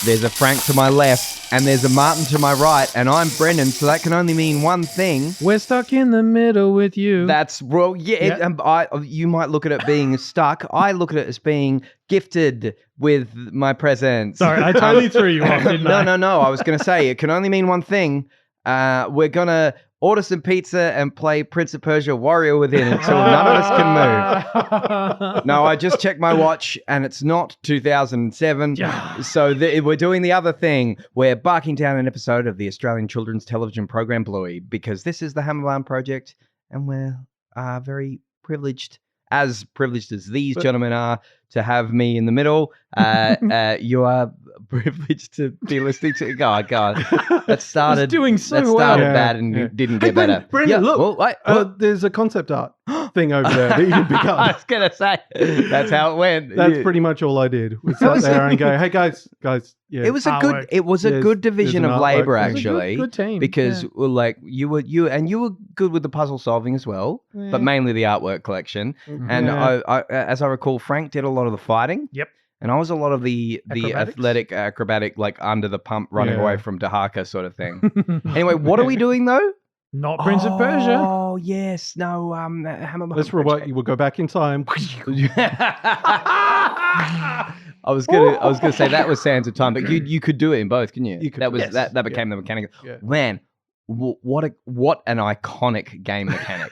there's a Frank to my left, and there's a Martin to my right, and I'm Brendan, so that can only mean one thing. We're stuck in the middle with you. That's, well, yeah, Yep. you might look at it being stuck. I look at it as being gifted with my presence. Sorry, I totally threw you off, didn't I? No. I was going to say, it can only mean one thing. We're going to order some pizza and play Prince of Persia Warrior Within until none of us can move. No, I just checked my watch and it's not 2007. Yeah. So we're doing the other thing. We're barking down an episode of the Australian children's television program Bluey because this is the Hammerbarn Project and we're very privileged as these gentlemen are to have me in the middle. You are privileged to be listening to. God, that started doing so that well. started Yeah, bad and yeah. didn't get better. Brendan, look. Well, wait, There's a concept art thing over there that you can pick I up. was gonna say that's how it went. That's pretty much all I did. We sat there and go, "Hey guys, yeah." It was a Artwork. good division an of artwork labor thing. It was a actually. good team. Because yeah. well, like you were good with the puzzle solving as well, but mainly the artwork collection. And Yeah. I, as I recall, Frank did a lot of the fighting. Yep. And I was a lot of the Acrobatics? athletic, acrobatic, like under the pump, running Yeah. away from Dahaka sort of thing. Anyway, what are we doing though? Not Prince of Persia. Oh yes, no. Hammerbarn Let's rewind. You will go back in time. I was gonna say that was Sands of Time, but you could do it in both, couldn't you? You could that do was it. that became the mechanic. Yeah. Man, what an iconic game mechanic,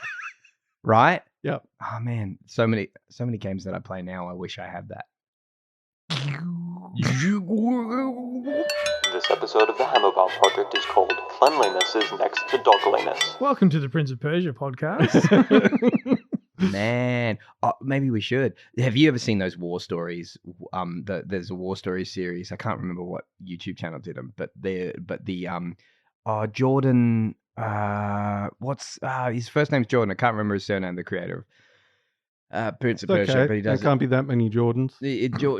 right? Yep. Oh man, so many games that I play now. I wish I had that. This episode of the Hammerbarn Project is called Cleanliness is Next to Dogliness. Welcome to the Prince of Persia podcast. Man, maybe we should. Have you ever seen those war stories? There's a war stories series. I can't remember what YouTube channel did them, but Jordan. What's his first name's Jordan. I can't remember his surname. The creator of Prince of Persia, but he There does can't be that many Jordans.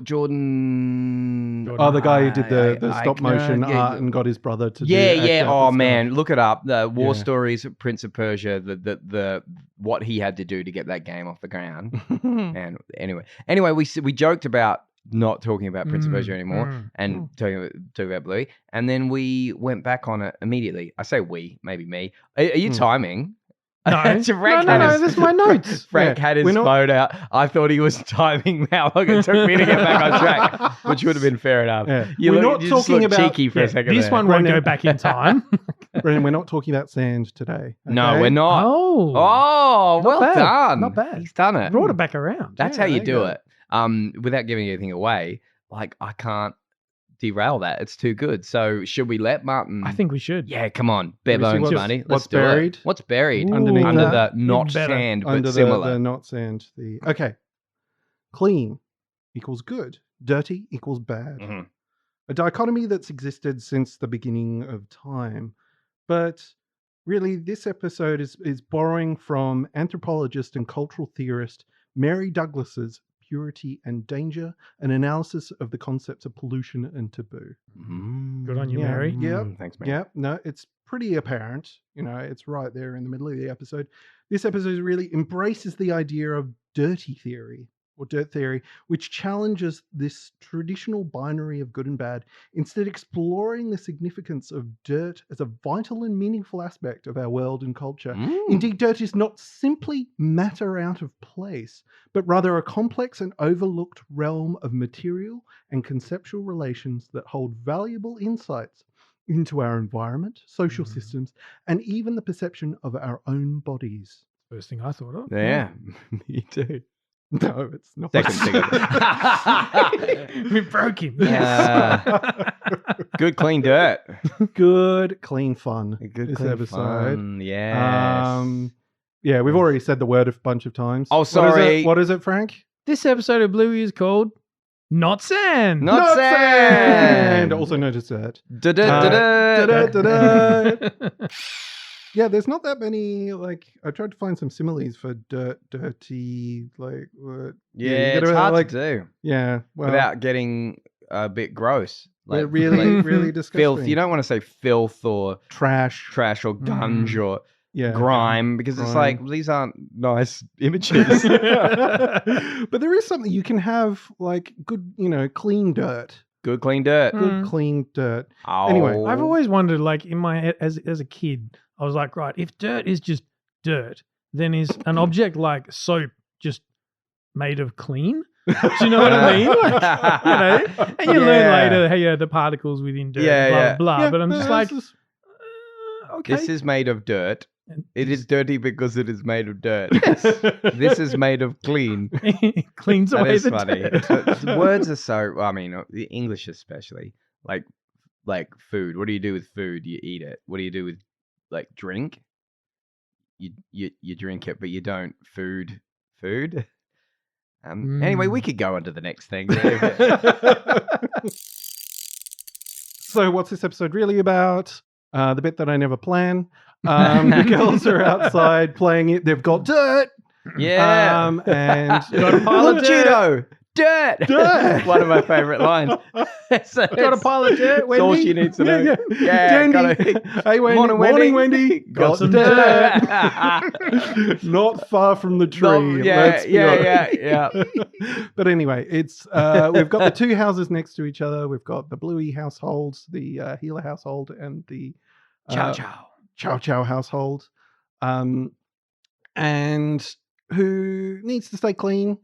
Jordan. Oh, the guy who did the I- stop motion yeah, art and got his brother to do Yeah. act out Oh the stuff. man, look it up. The War Yeah. Stories of Prince of Persia. The what he had to do to get that game off the ground. And anyway, we joked about not talking about Prince of Persia anymore and talking about Bluey, and then we went back on it immediately. I say we, maybe me. Are you timing? No, So Frank no, had no, his- this is my notes. Frank Yeah, had his we're not- phone out. I thought he was timing how long it took me to get back on track, which would have been fair enough. Yeah. You We're look- not you just talking looked about- cheeky for a second. This there. one won't go Brendan. back in time. Brendan, we're not talking about sand today. No, okay? we're not. Oh, Oh, well bad. done. Not bad. He's done it. brought it back around. That's Yeah, how you there you do go. it. Without giving anything away, like I can't derail that. It's too good. So should we let Martin? I think we should. Yeah, come on. Bare Let me see bones, what's- money. Let's what's do buried? it. What's buried? Ooh. Underneath Under that. the not better. sand, but Under similar. the not sand. Okay. Clean equals good. Dirty equals bad. Mhm. A dichotomy that's existed since the beginning of time. But really, this episode is borrowing from anthropologist and cultural theorist Mary Douglas's Purity and Danger, an analysis of the concepts of pollution and taboo. Good on you, Yeah. Mary. Yep. Thanks, man. Yeah, no, it's pretty apparent. It's right there in the middle of the episode. This episode really embraces the idea of dirty theory or dirt theory, which challenges this traditional binary of good and bad, instead exploring the significance of dirt as a vital and meaningful aspect of our world and culture. Indeed, dirt is not simply matter out of place, but rather a complex and overlooked realm of material and conceptual relations that hold valuable insights into our environment, social systems, and even the perception of our own bodies. First thing I thought of. Yeah, me too. No, it's not. Second. We broke him. Good, clean dirt. Good, clean fun. Good, this clean episode. fun. Yes. Yeah, we've already said the word a bunch of times. Oh, sorry. What is it, Frank? This episode of Bluey is called Not Sand. Not sand. Also noticed that. Da-da-da-da. Da-da-da-da. Yeah, there's not that many. Like, I tried to find some similes for dirt, dirty, like. Yeah, you it's gotta, hard like, to do Yeah, well, without getting a bit gross. they're really, really disgusting. filth. You don't want to say filth or trash. or gunge or Yeah, grime because it's grime. like these aren't nice images. But there is something you can have, like good, clean dirt. Good clean dirt. Good clean dirt. Oh. Anyway, I've always wondered, like in my head as a kid, I was like, right, if dirt is just dirt, then is an object like soap just made of clean? Do you know what I mean? Like, and you learn later, hey, the particles within dirt, blah, blah, blah. Yeah, but I'm just like, this okay. This is made of dirt. And It is dirty because it is made of dirt. Yes. This is made of clean. It cleans That away is the funny. dirt. Words are so. I mean, the English especially. Like food. What do you do with food? You eat it. What do you do with like drink? You drink it, but you don't food. Anyway, we could go on to the next thing. So what's this episode really about? The bit that I never plan. The girls are outside playing it. They've got dirt. Yeah. And Got a pile of Look, dirt. judo. Dirt. Dirt. One of my favorite lines. So Got a pile of dirt, It's all Wendy? she needs to know. Yeah. Yeah, Dandy. Hey, Wendy. Morning, Wendy. Got some dirt. dirt. Not far from the tree. Yeah, Let's be yeah. But anyway, it's we've got the two houses next to each other. We've got the Bluey household, the Healer household, and the Chow. Chow Chow household. And who needs to stay clean?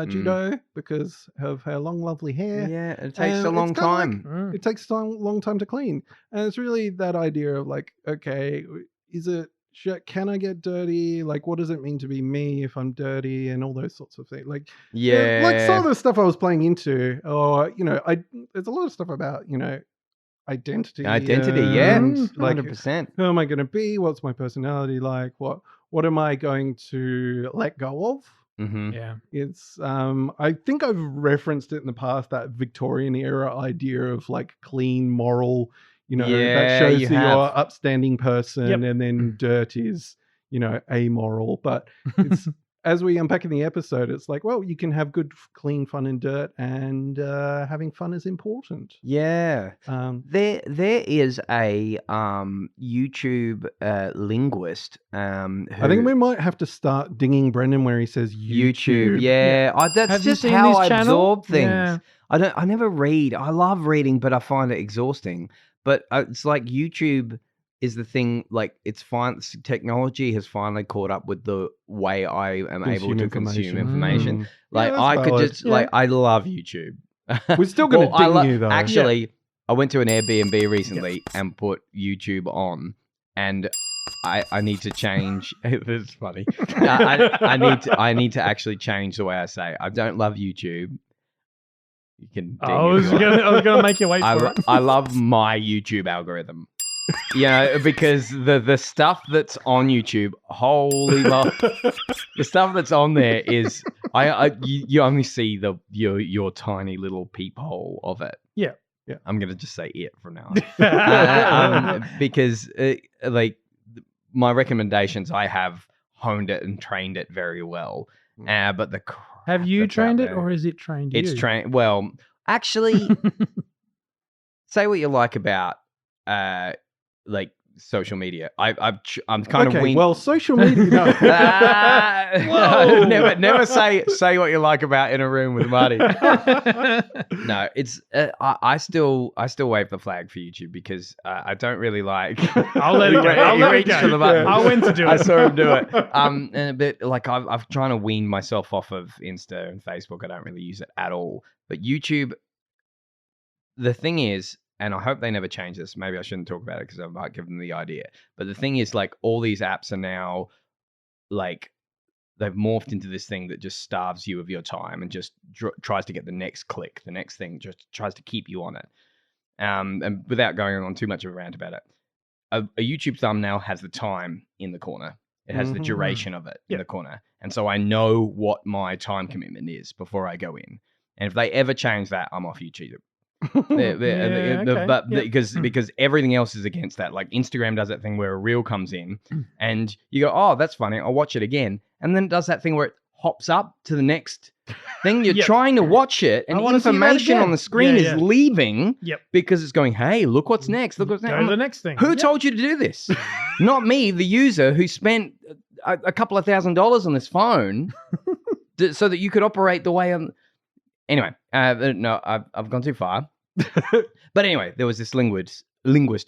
Judo, because of her long, lovely hair. Yeah, it takes And a long it's kinda like- time. Mm. It takes a long time to clean, and it's really that idea of like, okay, is it? Can I get dirty? Like, what does it mean to be me if I'm dirty, and all those sorts of things? Like, Yeah. like some of the stuff I was playing into, or there's a lot of stuff about identity. Yeah. and, like 100%. who am I going to be? What's my personality like? What am I going to let go of? Mm-hmm. Yeah. It's I think I've referenced it in the past, that Victorian era idea of like clean moral, that Yeah, shows you that you're have. upstanding person, Yep. and then dirt is amoral. But it's as we unpack in the episode, it's like, well, you can have good clean fun in dirt, and having fun is important. Yeah. There is a YouTube linguist. I think we might have to start dinging Brendan where he says YouTube. Yeah, that's Have you just seen how his I channel? absorb things. Yeah. I never read. I love reading, but I find it exhausting. But it's like YouTube is the thing. Like, it's fine. Technology has finally caught up with the way I am able to consume information. Mm. Like, Yeah, I that's could valid. just like, I love YouTube. We're still going to Well, ding you though. Actually, I went to an Airbnb recently and put YouTube on, and I need to change. It's funny. I need to actually change the way I say. I don't love YouTube. You can. Ding I was if you want. gonna make you wait for it. I love my YouTube algorithm. Because the stuff that's on YouTube, holy the stuff that's on there is you only see your tiny little peephole of it. Yeah. I'm gonna just say it from now on. Because like my recommendations, I have honed it and trained it very well. But the crap Have you that's out trained it, there- or is it trained you? It's trained. Well, actually, say what you like about like social media. I'm kind of Okay, weaned. well, social media. No. Whoa. never say what you like about in a room with Marty. No, it's I still wave the flag for YouTube because I don't really like. I'll let it go. I'll He let it reached go. for the button. I'll when to do it. I saw him do it. And a bit like I've trying to wean myself off of Insta and Facebook. I don't really use it at all. But YouTube, the thing is, and I hope they never change this. Maybe I shouldn't talk about it because I might give them the idea. But the thing is, like, all these apps are now like they've morphed into this thing that just starves you of your time and just tries to get the next click, the next thing, just tries to keep you on it. And without going on too much of a rant about it, a YouTube thumbnail has the time in the corner. It has the duration of it in the corner. And so I know what my time commitment is before I go in. And if they ever change that, I'm off YouTube. Because everything else is against that. Like Instagram does that thing where a reel comes in and you go, oh, that's funny, I'll watch it again. And then it does that thing where it hops up to the next thing. You're trying to watch it and wanna see that information again. on the screen Yeah, is leaving Yep. because it's going, hey, look what's next. Look what's next. Go to the next thing. Who Yep. told you to do this? Not me, the user who spent a couple of $1,000s on this phone so that you could operate the way I'm. Anyway, no, I've gone too far. But anyway, there was this linguist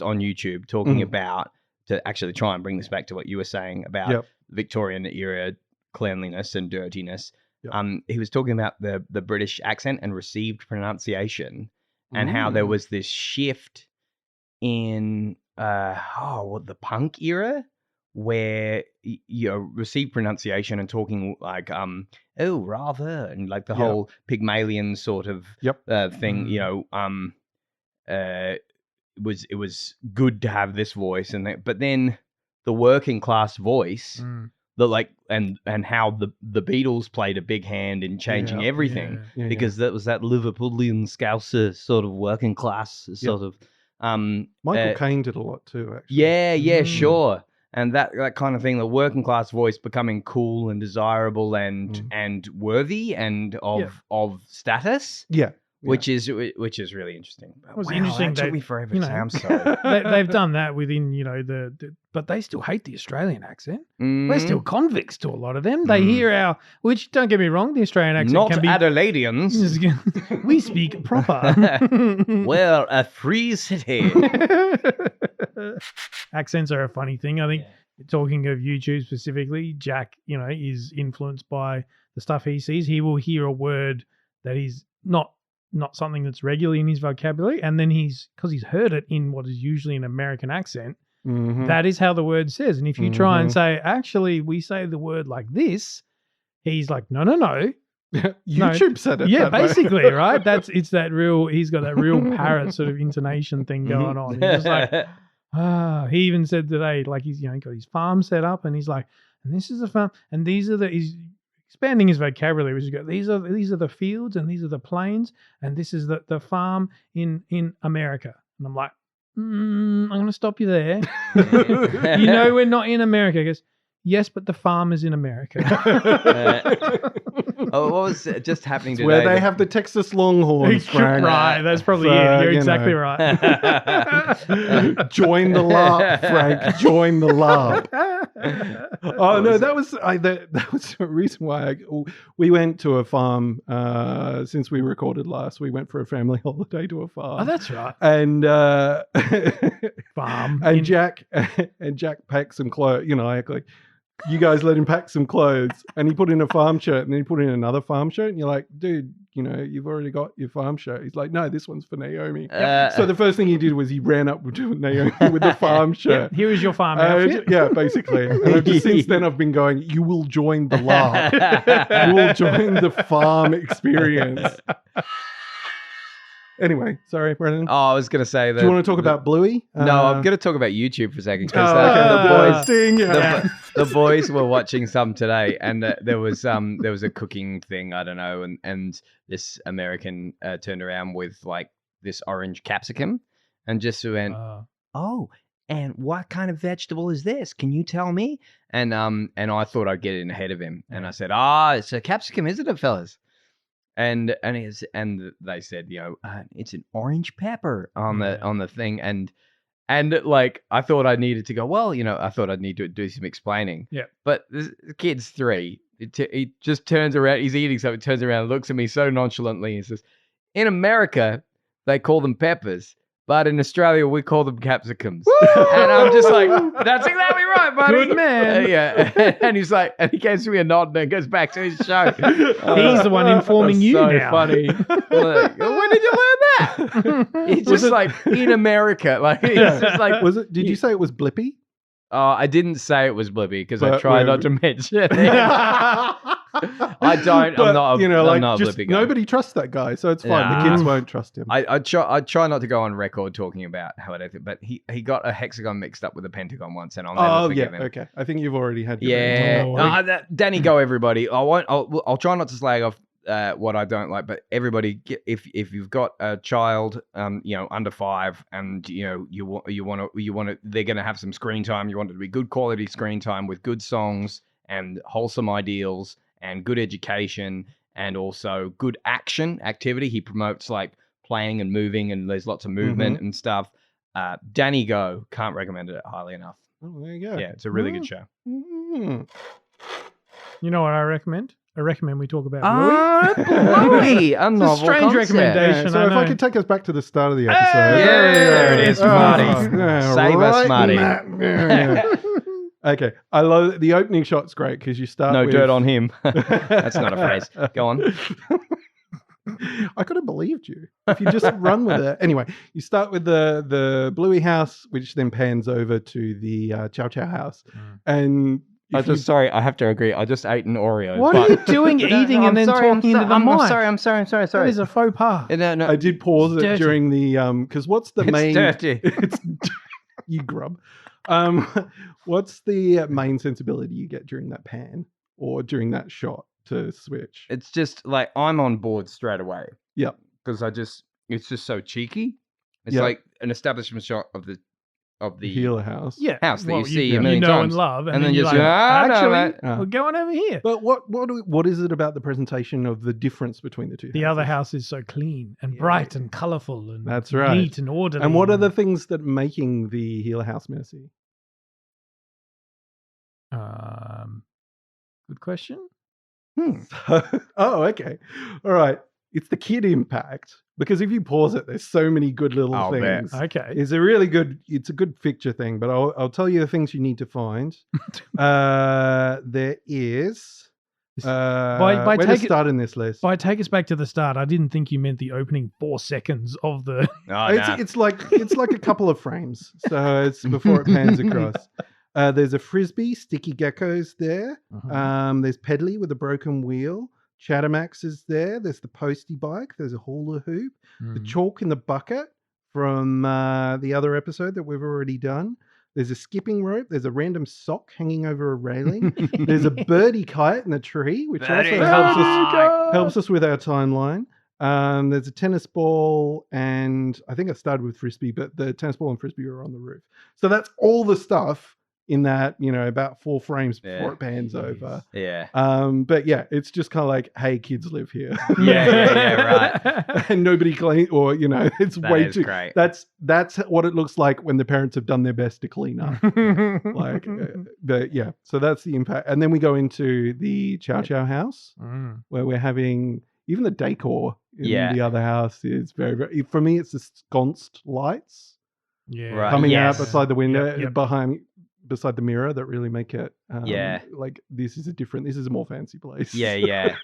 on YouTube talking Mm. about, to actually try and bring this back to what you were saying about Yep. Victorian era cleanliness and dirtiness. Yep. He was talking about the British accent and received pronunciation, and how there was this shift in the punk era, where received pronunciation and talking like oh rather, and like the Yep. whole Pygmalion sort of Yep. thing, it was good to have this voice, but then the working class voice, the like and how the Beatles played a big hand in changing Yeah. everything, Yeah. because that was that Liverpudlian Scouser sort of working class sort of Michael Caine did a lot too, actually. yeah, sure. And that kind of thing, the working class voice becoming cool and desirable and worthy and of status. Yeah. Which is really interesting. It was interesting. That took me forever to say. I'm sorry. They've done that within, but they still hate the Australian accent. We're still convicts to a lot of them. They hear which, don't get me wrong, the Australian accent not can be Adelaideans. We speak proper. We're a free city. Accents are a funny thing. I think, talking of YouTube specifically, Jack, is influenced by the stuff he sees. He will hear a word that is not something that's regularly in his vocabulary, and then because he's heard it in what is usually an American accent, that is how the word says. And if you try and say, actually, we say the word like this, he's like, no. YouTube said it. Yeah, that way. basically, right? He's got that real parrot sort of intonation thing going on. He's just like, he even said today, like he's got his farm set up, and he's like, and this is a farm, and these are he's expanding his vocabulary, which is go, these are the fields, and these are the plains, and this is the farm in America. And I'm like, I'm going to stop you there. We're not in America. He goes, yes, but the farm is in America. What was just happening today? Where they have the Texas Longhorns, Frank. Right, that's probably it. You're exactly right. Join the LARP, Frank. Join the LARP. That was the reason why we went to a farm since we recorded last. We went for a family holiday to a farm. Oh, that's right. And farm. And Jack packed some clothes. Like, you guys let him pack some clothes, and he put in a farm shirt, and then he put in another farm shirt, and you're like, dude, you've already got your farm shirt. He's like, no, this one's for Naomi. So the first thing he did was he ran up to Naomi with the farm shirt. Here is your farm outfit. Yeah, basically. And since then I've been going, you will join the LARP. You will join the farm experience. Anyway, sorry, Brennan. Oh, I was going to say that. Do you want to talk about Bluey? No, I'm going to talk about YouTube for a second, because the boys were watching some today, and there was a cooking thing, I don't know, and this American turned around with like this orange capsicum, and just went, oh, and what kind of vegetable is this? Can you tell me? And I thought I'd get in ahead of him, and I said, it's a capsicum, isn't it, fellas? And they said, it's an orange pepper on the thing, and like I thought I needed to go, well, I thought I'd need to do some explaining. Yeah. But the kid's 3. He just turns around. He's eating something. Turns around, and looks at me so nonchalantly, and says, "In America, they call them peppers, but in Australia, we call them capsicums." And I'm just like, "That's exactly right, buddy." Good man. Yeah. And he's like, and he gives me a nod and goes back to his show. He's the one informing you so now. Funny. Like, when did you learn that? It's just like in America. Like, it's just like. Was it? Did you say it was Blippy? I didn't say it was Blippy because I tried not to mention it. I don't. But, I'm not. I'm not a just Blippy guy. nobody trusts that guy, so it's fine. Nah. The kids won't trust him. I try not to go on record talking about how I don't think, but he got a hexagon mixed up with a pentagon once, and I'll never forgive him. Okay. I think you've already had your Yeah. Danny, go everybody. I'll try not to slag off what I don't like, but everybody, if you've got a child, under 5, and you want to, they're going to have some screen time. You want it to be good quality screen time with good songs and wholesome ideals and good education and also good activity. He promotes like playing and moving, and there's lots of movement and stuff. Danny, go. Can't recommend it highly enough. Oh, there you go. Yeah, it's a really good show. Mm. You know what I recommend? I recommend we talk about Bluey. Bluey, a novel strange concept. recommendation. So I if I know. could take us back to the start of the episode. There it is, Marty. Save us, right Marty. yeah. Okay, I love the opening shot's great because you start No with dirt on him. That's not a phrase. Go on. I could have believed you if you just run with it. Anyway, you start with the Bluey house, which then pans over to the Chow Chow house, and Sorry, I have to agree. I just ate an Oreo. What but- are you doing eating and then talking into the I'm mic? sorry. I'm sorry. That is a faux pas. No. I did pause It's it dirty. during the because what's the It's main? dirty. It's you grub. What's the main sensibility you get during that pan or during that shot to switch? It's just like I'm on board straight away. Yep. Because it's just so cheeky. It's Yep. like an establishment shot of the Healer house. Yeah, house that you see you a million know times. and love, And then you're just like, go, "Ah, no, actually, mate." Ah. we're going over here. But what is it about the presentation of the difference between the two? The other houses? house is so clean and Yeah. bright and colourful and That's right. neat and orderly. And what are the things that are making the Healer house messy? Good question. Oh, okay. All right. It's the kid impact because if you pause it, there's so many good little I'll bet. things. Okay. It's a good picture thing, but I'll tell you the things you need to find. There is. By Where to take it- start in this list? By take us back to the start, I didn't think you meant the opening 4 seconds of the. Oh, It's like a couple of frames, so it's before it pans across. There's a frisbee, sticky geckos there. There's Pedley with a broken wheel. Chattermax is there. There's the postie bike. There's a hula hoop. The chalk in the bucket from the other episode that we've already done. There's a skipping rope. There's a random sock hanging over a railing. There's a birdie kite in the tree, which Birdie also helps us with our timeline. There's a tennis ball, and I think I started with frisbee, but the tennis ball and frisbee are on the roof. So that's all the stuff in that, about 4 frames before it pans over. Yeah. But yeah, it's just kind of like, hey, kids live here. Yeah, right. And nobody clean, or it's That way is too. great. That's what it looks like when the parents have done their best to clean up. But yeah, so that's the impact. And then we go into the Chow Chow house where we're having even the decor in the other house is very, very. For me, it's the sconced lights Yeah. coming out Yes. beside the window, Yep. beside the mirror that really make it. Yeah. Like this is a more fancy place. Yeah.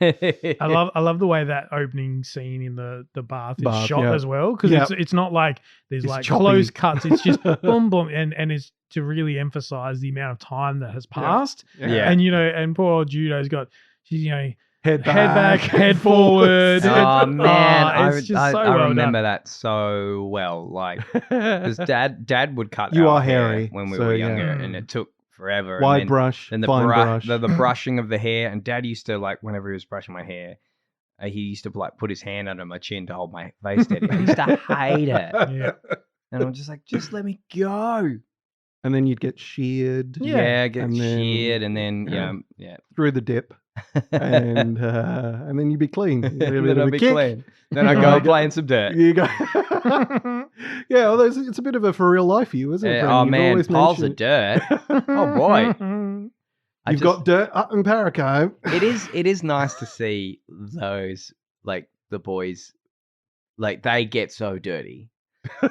I love the way that opening scene in the bath is Bath, shot yeah. as well, because Yep. it's not like there's It's like choppy. close cuts. It's just boom boom, and it's to really emphasize the amount of time that has passed. Yeah. And and poor old Judo's got she's Head back, head forward. Oh man, it's just I so well remember done. that so well. Like, because Dad would cut. You our are hair hairy, when we so, were yeah. younger, and it took forever. Wide and then, brush, then the fine brush. the brushing of the hair, and Dad used to whenever he was brushing my hair, he used to put his hand under my chin to hold my face steady. I used to hate it, Yeah. and I'm just like, just let me go. And then you'd get sheared Yeah, get And then- sheared, and then yeah. through the dip, and then you'd be clean. You'd get a bit Then of I'll a be kick. clean. Then I go play in some dirt. You go. Yeah, although it's a bit of a for real life you, isn't it? Oh Brendan? You've man, always piles of mentioned- dirt. Oh boy. I You've just- got dirt up in Paraco. it is nice to see those the boys they get so dirty,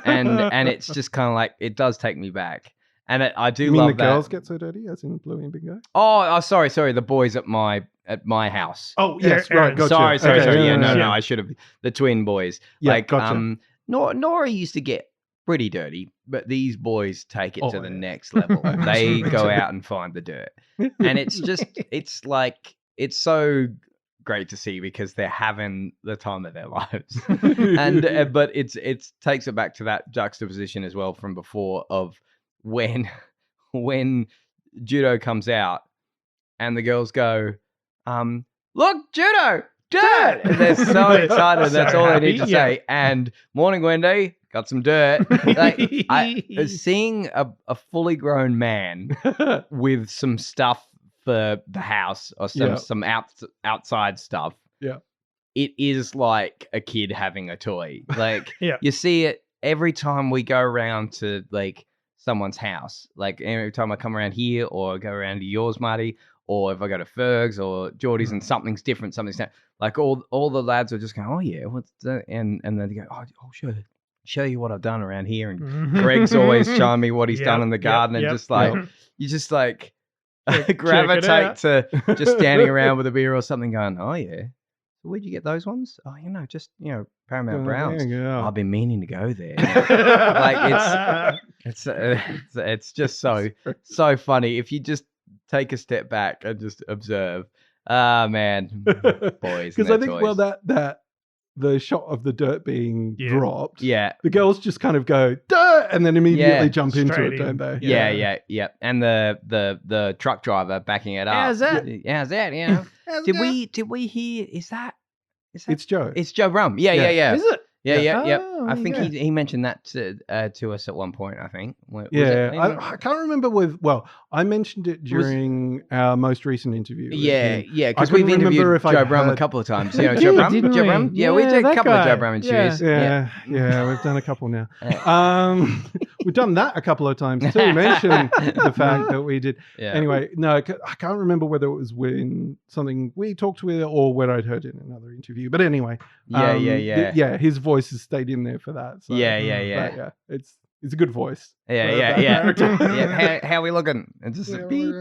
and it's just kind of like it does take me back, and I do You mean love the that. girls get so dirty, as in Bluey and Bingo? Oh, sorry, the boys at my house. Oh yes, Yeah, right. Gotcha. Sorry. Okay, Yeah, no, yeah. I should have the twin boys. Yeah, gotcha. Nora used to get pretty dirty, but these boys take it Oh, to the yeah. next level. I'm They sure. go out and find the dirt. And it's so great to see because they're having the time of their lives. And but it takes it back to that juxtaposition as well from before of when Judo comes out and the girls go, look, Judo, dirt, and they're so excited. So That's all they need to happy, yeah. say. And morning, Wendy, got some dirt. Seeing a fully grown man with some stuff for the house or some outside stuff. Yeah. It is like a kid having a toy. Like Yeah. you see it every time we go around to someone's house. Like every time I come around here or go around to yours, Marty, or if I go to Ferg's or Geordie's and something's different, like all the lads are just going, oh yeah, what's that? And then they go, oh show you what I've done around here. And Greg's always showing me what he's done in the garden, and just like you just like gravitate to just standing around with a beer or something, going, oh yeah. Where'd you get those ones? Oh, just Paramount Browns. Yeah. I've been meaning to go there. Like it's just so funny if you just take a step back and just observe. Ah, man, boys. Because I think that the shot of the dirt being dropped. Yeah, the girls just kind of go dirt and then immediately jump into it, don't they? Yeah. And the truck driver backing it up. How's that? How's that? Did we hear? Is that? It's Joe. It's Joe Brum. Yeah. Is it? Yeah. Oh, I think he mentioned that to us at one point. I think. I can't remember I mentioned it during our most recent interview. Yeah, because we've interviewed Joe Brum a couple of times. Joe Brum. Yeah, we did a couple of Joe Brum interviews. Yeah, we've done a couple now. We've done that a couple of times too. Mention the fact that we did. Yeah. Anyway, no, I can't remember whether it was when something we talked with or when I'd heard in another interview. But anyway, his voice has stayed in there for that. So, yeah. It's a good voice. Yeah. How are we looking? And just beep,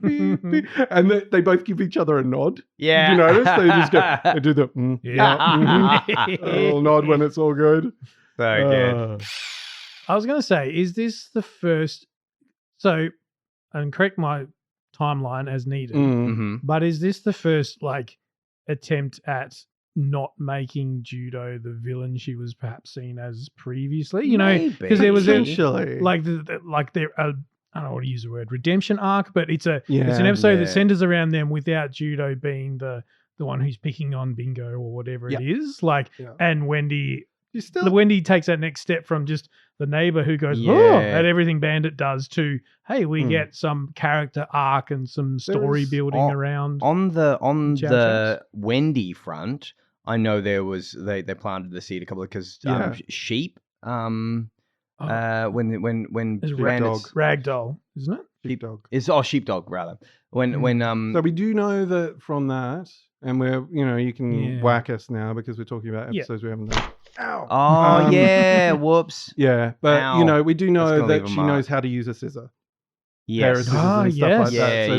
beep. And they both give each other a nod. Yeah. Did you notice? They just go, they do the a little nod when it's all good. So good. I was going to say, is this the first? So, and correct my timeline as needed, but is this the first attempt at not making Judo the villain she was perhaps seen as previously? Because there was essentially I don't know what to use the word redemption arc, but it's an episode that centers around them without Judo being the one who's picking on Bingo or whatever it is. And Wendy. Wendy takes that next step from just the neighbor who goes at everything Bandit does to, hey, we get some character arc and some story building around on the Wendy front. I know there was they planted the seed a couple of because sheep. When Ragdoll, isn't it? Sheepdog. Sheepdog rather. So we do know that from that, and we're you can whack us now because we're talking about episodes we haven't done. Ow. Oh whoops. Yeah, but we do know that she knows how to use a scissor. Yes. And stuff like that. So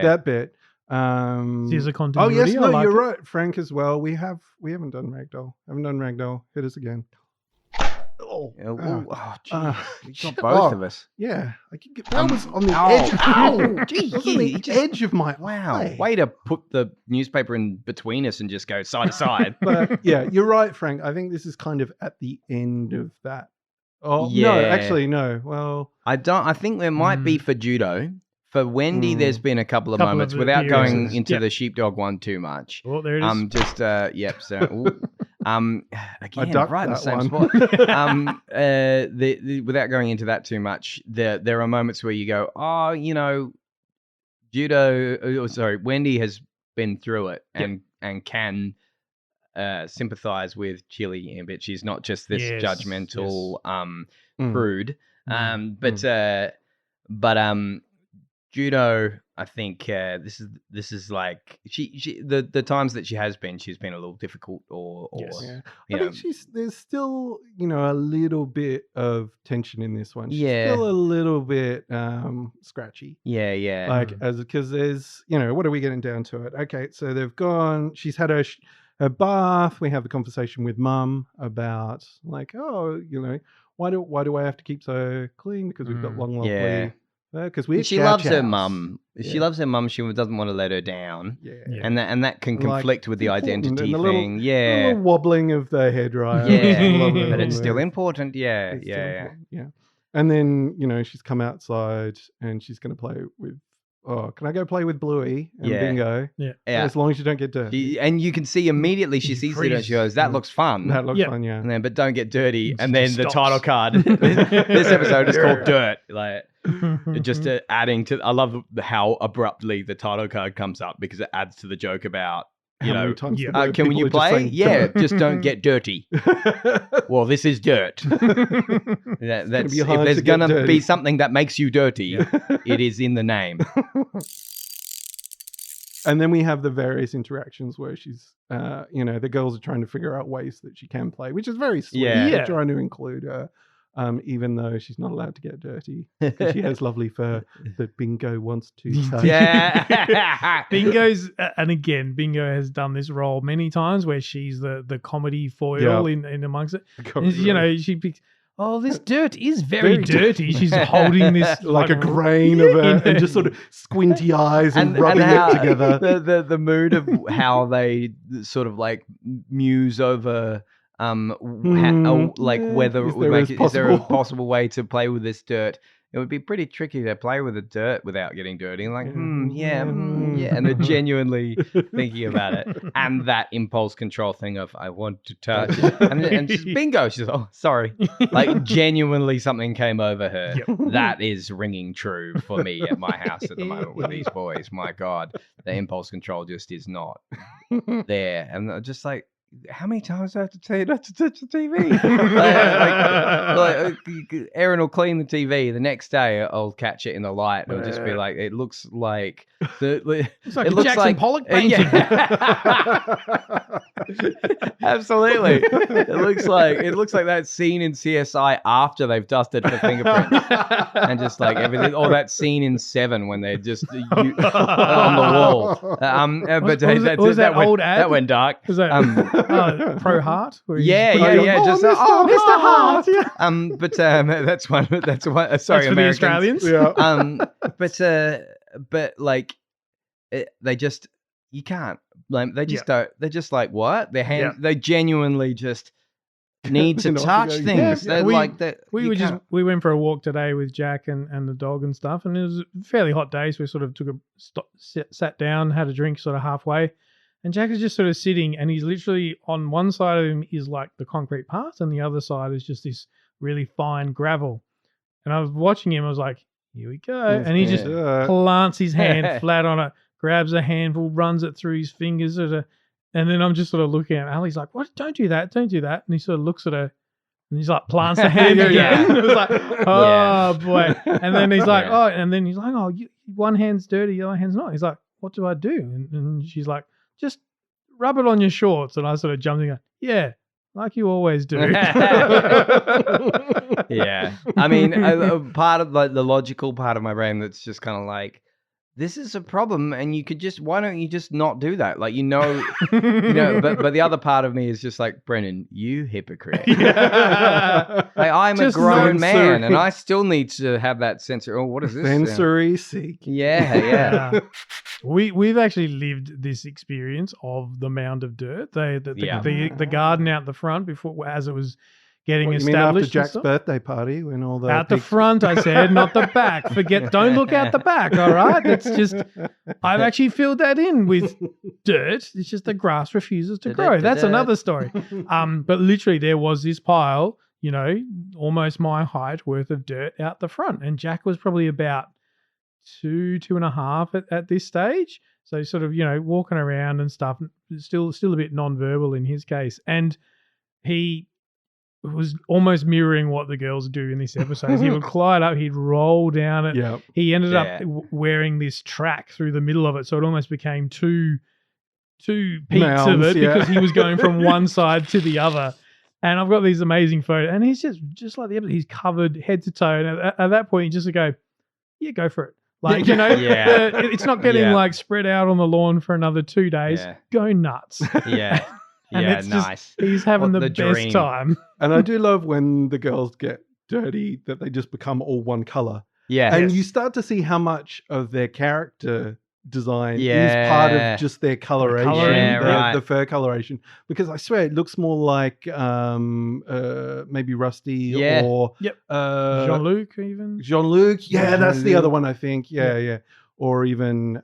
that bit. Scissor continuity. Oh yes, no, you're right, Frank, as well. We haven't done Ragdoll. Haven't done Ragdoll. Hit us again. Geez. Both of us. Yeah, that was on the edge. Ow, gee, that was on the edge of my eye. Way to put the newspaper in between us and just go side to side. But yeah, you're right, Frank. I think this is kind of at the end of that. Oh no, actually no. Well, I think there might be for Judo. For Wendy, there's been a couple of moments without going into the sheepdog one too much. Oh, there it is. Just So, again, right in the same one. spot. Without going into that too much, there are moments where you go, Wendy has been through it and can sympathize with Chili a bit. She's not just this judgmental prude. But Judo, I think this is like she the times that she's been a little difficult I think there's still a little bit of tension in this one. She's still a little bit scratchy. Because there's what are we getting down to it? Okay, so they've gone. She's had her bath. We have the conversation with Mum about why do I have to keep so clean because we've got long lovely. Because she loves her mum. She loves her mum. She doesn't want to let her down. And that can conflict with the identity thing. A little wobbling of the hairdryer. But it's still important. Yeah. And then she's come outside and she's going to play with. Oh, can I go play with Bluey and Bingo? Yeah. As long as you don't get dirty. And you can see immediately she sees it and she goes, that looks fun. That looks fun, yeah. And then, but don't get dirty. And then the title card. This episode is called Dirt. Just adding to, I love how abruptly the title card comes up because it adds to the joke about, can you play? Yeah, just don't get dirty. Well, this is dirt. That's if there's gonna be something that makes you dirty, it is in the name. And then we have the various interactions where she's, the girls are trying to figure out ways that she can play, which is very sweet. Yeah. They're trying to include her, even though she's not allowed to get dirty. 'Cause she has lovely fur that Bingo wants to touch. Yeah. Bingo has done this role many times where she's the comedy foil in amongst it. And, she picks, oh, this dirt is very dirty. She's holding this like a grain of it and just sort of squinty eyes and rubbing how it together. The mood of how they sort of like muse over whether is there a possible way to play with this dirt. It would be pretty tricky to play with the dirt without getting dirty. Like, yeah. And they're genuinely thinking about it. And that impulse control thing of, I want to touch. And she's Bingo. She's, oh, sorry. Like, genuinely something came over her. Yep. That is ringing true for me at my house at the moment with these boys. My God, the impulse control just is not there. And I'm just like, how many times do I have to tell you not to touch the TV? Aaron will clean the TV. The next day, I'll catch it in the light, and it'll just be like, it looks like it's like a Jackson Pollock painting. Absolutely. It looks like that scene in CSI after they've dusted for fingerprints, and just like everything, or that scene in Seven when they're just on the wall. But that old ad? That went dark. Was that Pro Heart? Yeah. Mr. Heart. But that's one. Sorry, for the Australians. Yeah. But like, they just, you can't blame. They just don't. They're just like, what? Their hands. They genuinely just need to touch things. Yeah. We went for a walk today with Jack and the dog and stuff, and it was a fairly hot day, so we sort of took sat down, had a drink sort of halfway. And Jack is just sort of sitting, and he's literally on one side of him is like the concrete part, and the other side is just this really fine gravel. And I was watching him, I was like, here we go. And he just plants his hand flat on it, grabs a handful, runs it through his fingers. And then I'm just sort of looking at Ali's like, what? Don't do that. Don't do that. And he sort of looks at her, and he's like, plants the hand again. It was like, oh, boy. And then he's like, one hand's dirty, the other hand's not. He's like, what do I do? And she's like, just rub it on your shorts. And I sort of jumped in and go, yeah, like you always do. Yeah. I mean, a part of like the logical part of my brain that's just kind of like, this is a problem, and why don't you just not do that? Like, but the other part of me is just like, Brennan, you hypocrite. I'm just a grown man, and I still need to have that sensory. Oh, what is this? Sensory seek. Yeah. We've actually lived this experience of the mound of dirt. The garden out the front before, as it was getting established. You mean after Jack's birthday party when all the the front, I said, not the back. Don't look out the back. All right, it's just I've actually filled that in with dirt. It's just the grass refuses to grow. That's another story. But literally, there was this pile, almost my height worth of dirt out the front, and Jack was probably about 2.5 at this stage. So sort of walking around and stuff, still a bit non-verbal in his case, and he was almost mirroring what the girls do in this episode. He would glide up, he'd roll down it. Yep. He ended up wearing this track through the middle of it, so it almost became two peaks of it because he was going from one side to the other. And I've got these amazing photos, and he's just like the episode. He's covered head to toe, and at that point, you just go, "Yeah, go for it." Like it's not getting like spread out on the lawn for another 2 days. Yeah. Go nuts. Yeah. And it's nice. He's having the best time. And I do love when the girls get dirty that they just become all one color. Yeah. And you start to see how much of their character design is part of just their coloration, the fur coloration. Because I swear it looks more like maybe Rusty or Jean-Luc even. Jean-Luc. Yeah, that's the other one I think. Yeah. Or even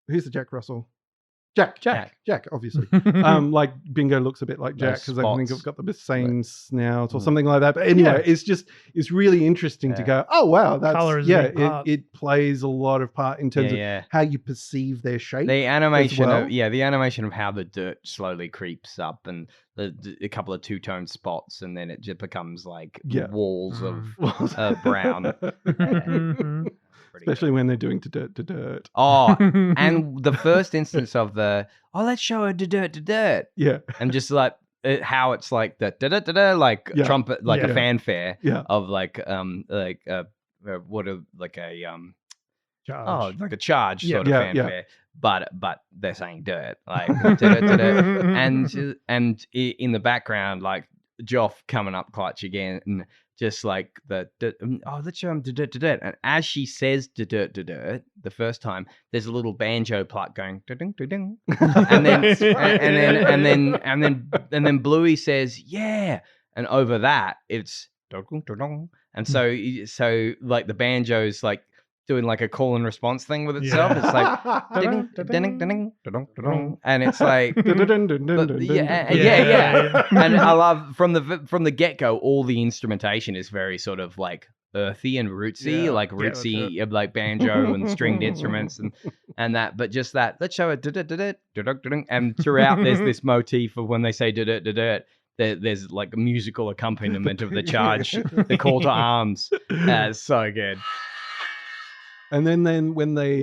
who's the Jack Russell? Jack, obviously. Like Bingo looks a bit like Jack because I think I've got the same snout or something like that. But anyway, it's really interesting to go, oh wow, that's it plays a lot of part in terms of how you perceive their shape. The animation the animation of how the dirt slowly creeps up and a couple of two-tone spots, and then it just becomes like walls of brown. Especially when they're doing to dirt. Oh, and the first instance of let's show her dirt. Yeah. And just like how it's like the da-da-da-da, like Yeah. trumpet, like a Yeah. fanfare Yeah. of like what a like a Charge. like a charge Yeah. sort of Yeah, yeah. fanfare, but they're saying dirt, like da-da-da-da. and in the background, like Joff coming up clutch again, and just like let's show him dirt. And as she says dirt the first time, there's a little banjo pluck going ding ding, and then Bluey says yeah, and over that it's and so like the banjo's like doing like a call and response thing with itself. It's like and it's like yeah. And I love from the get-go, all the instrumentation is very sort of like earthy and rootsy, like rootsy, like banjo and stringed instruments and that. But just that, let's show it. And throughout, there's this motif of when they say there's like a musical accompaniment of the charge, the call to arms. It's so good. And then when they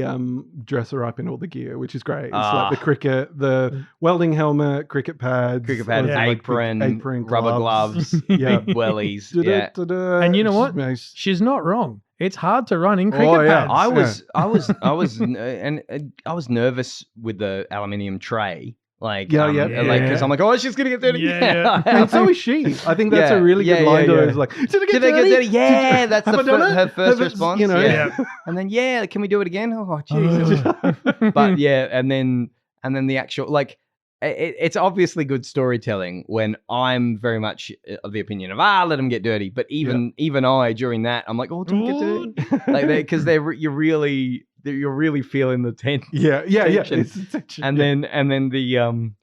dress her up in all the gear, which is great. It's like the cricket, the welding helmet, cricket pads, apron, rubber gloves, wellies. And you know what? She's not wrong. It's hard to run in cricket pads. I was nervous with the aluminium tray. Like, because I'm like, oh, she's gonna get dirty. Yeah. And so is she. I think that's a really good line to her. It's like, did I get dirty? Yeah, that's her first response. You know, and then can we do it again? Oh, Jesus. But and then the actual like, it's obviously good storytelling when I'm very much of the opinion of let them get dirty. But even I during that, I'm like, oh, don't get dirty, like because you're really feeling the tension. And then the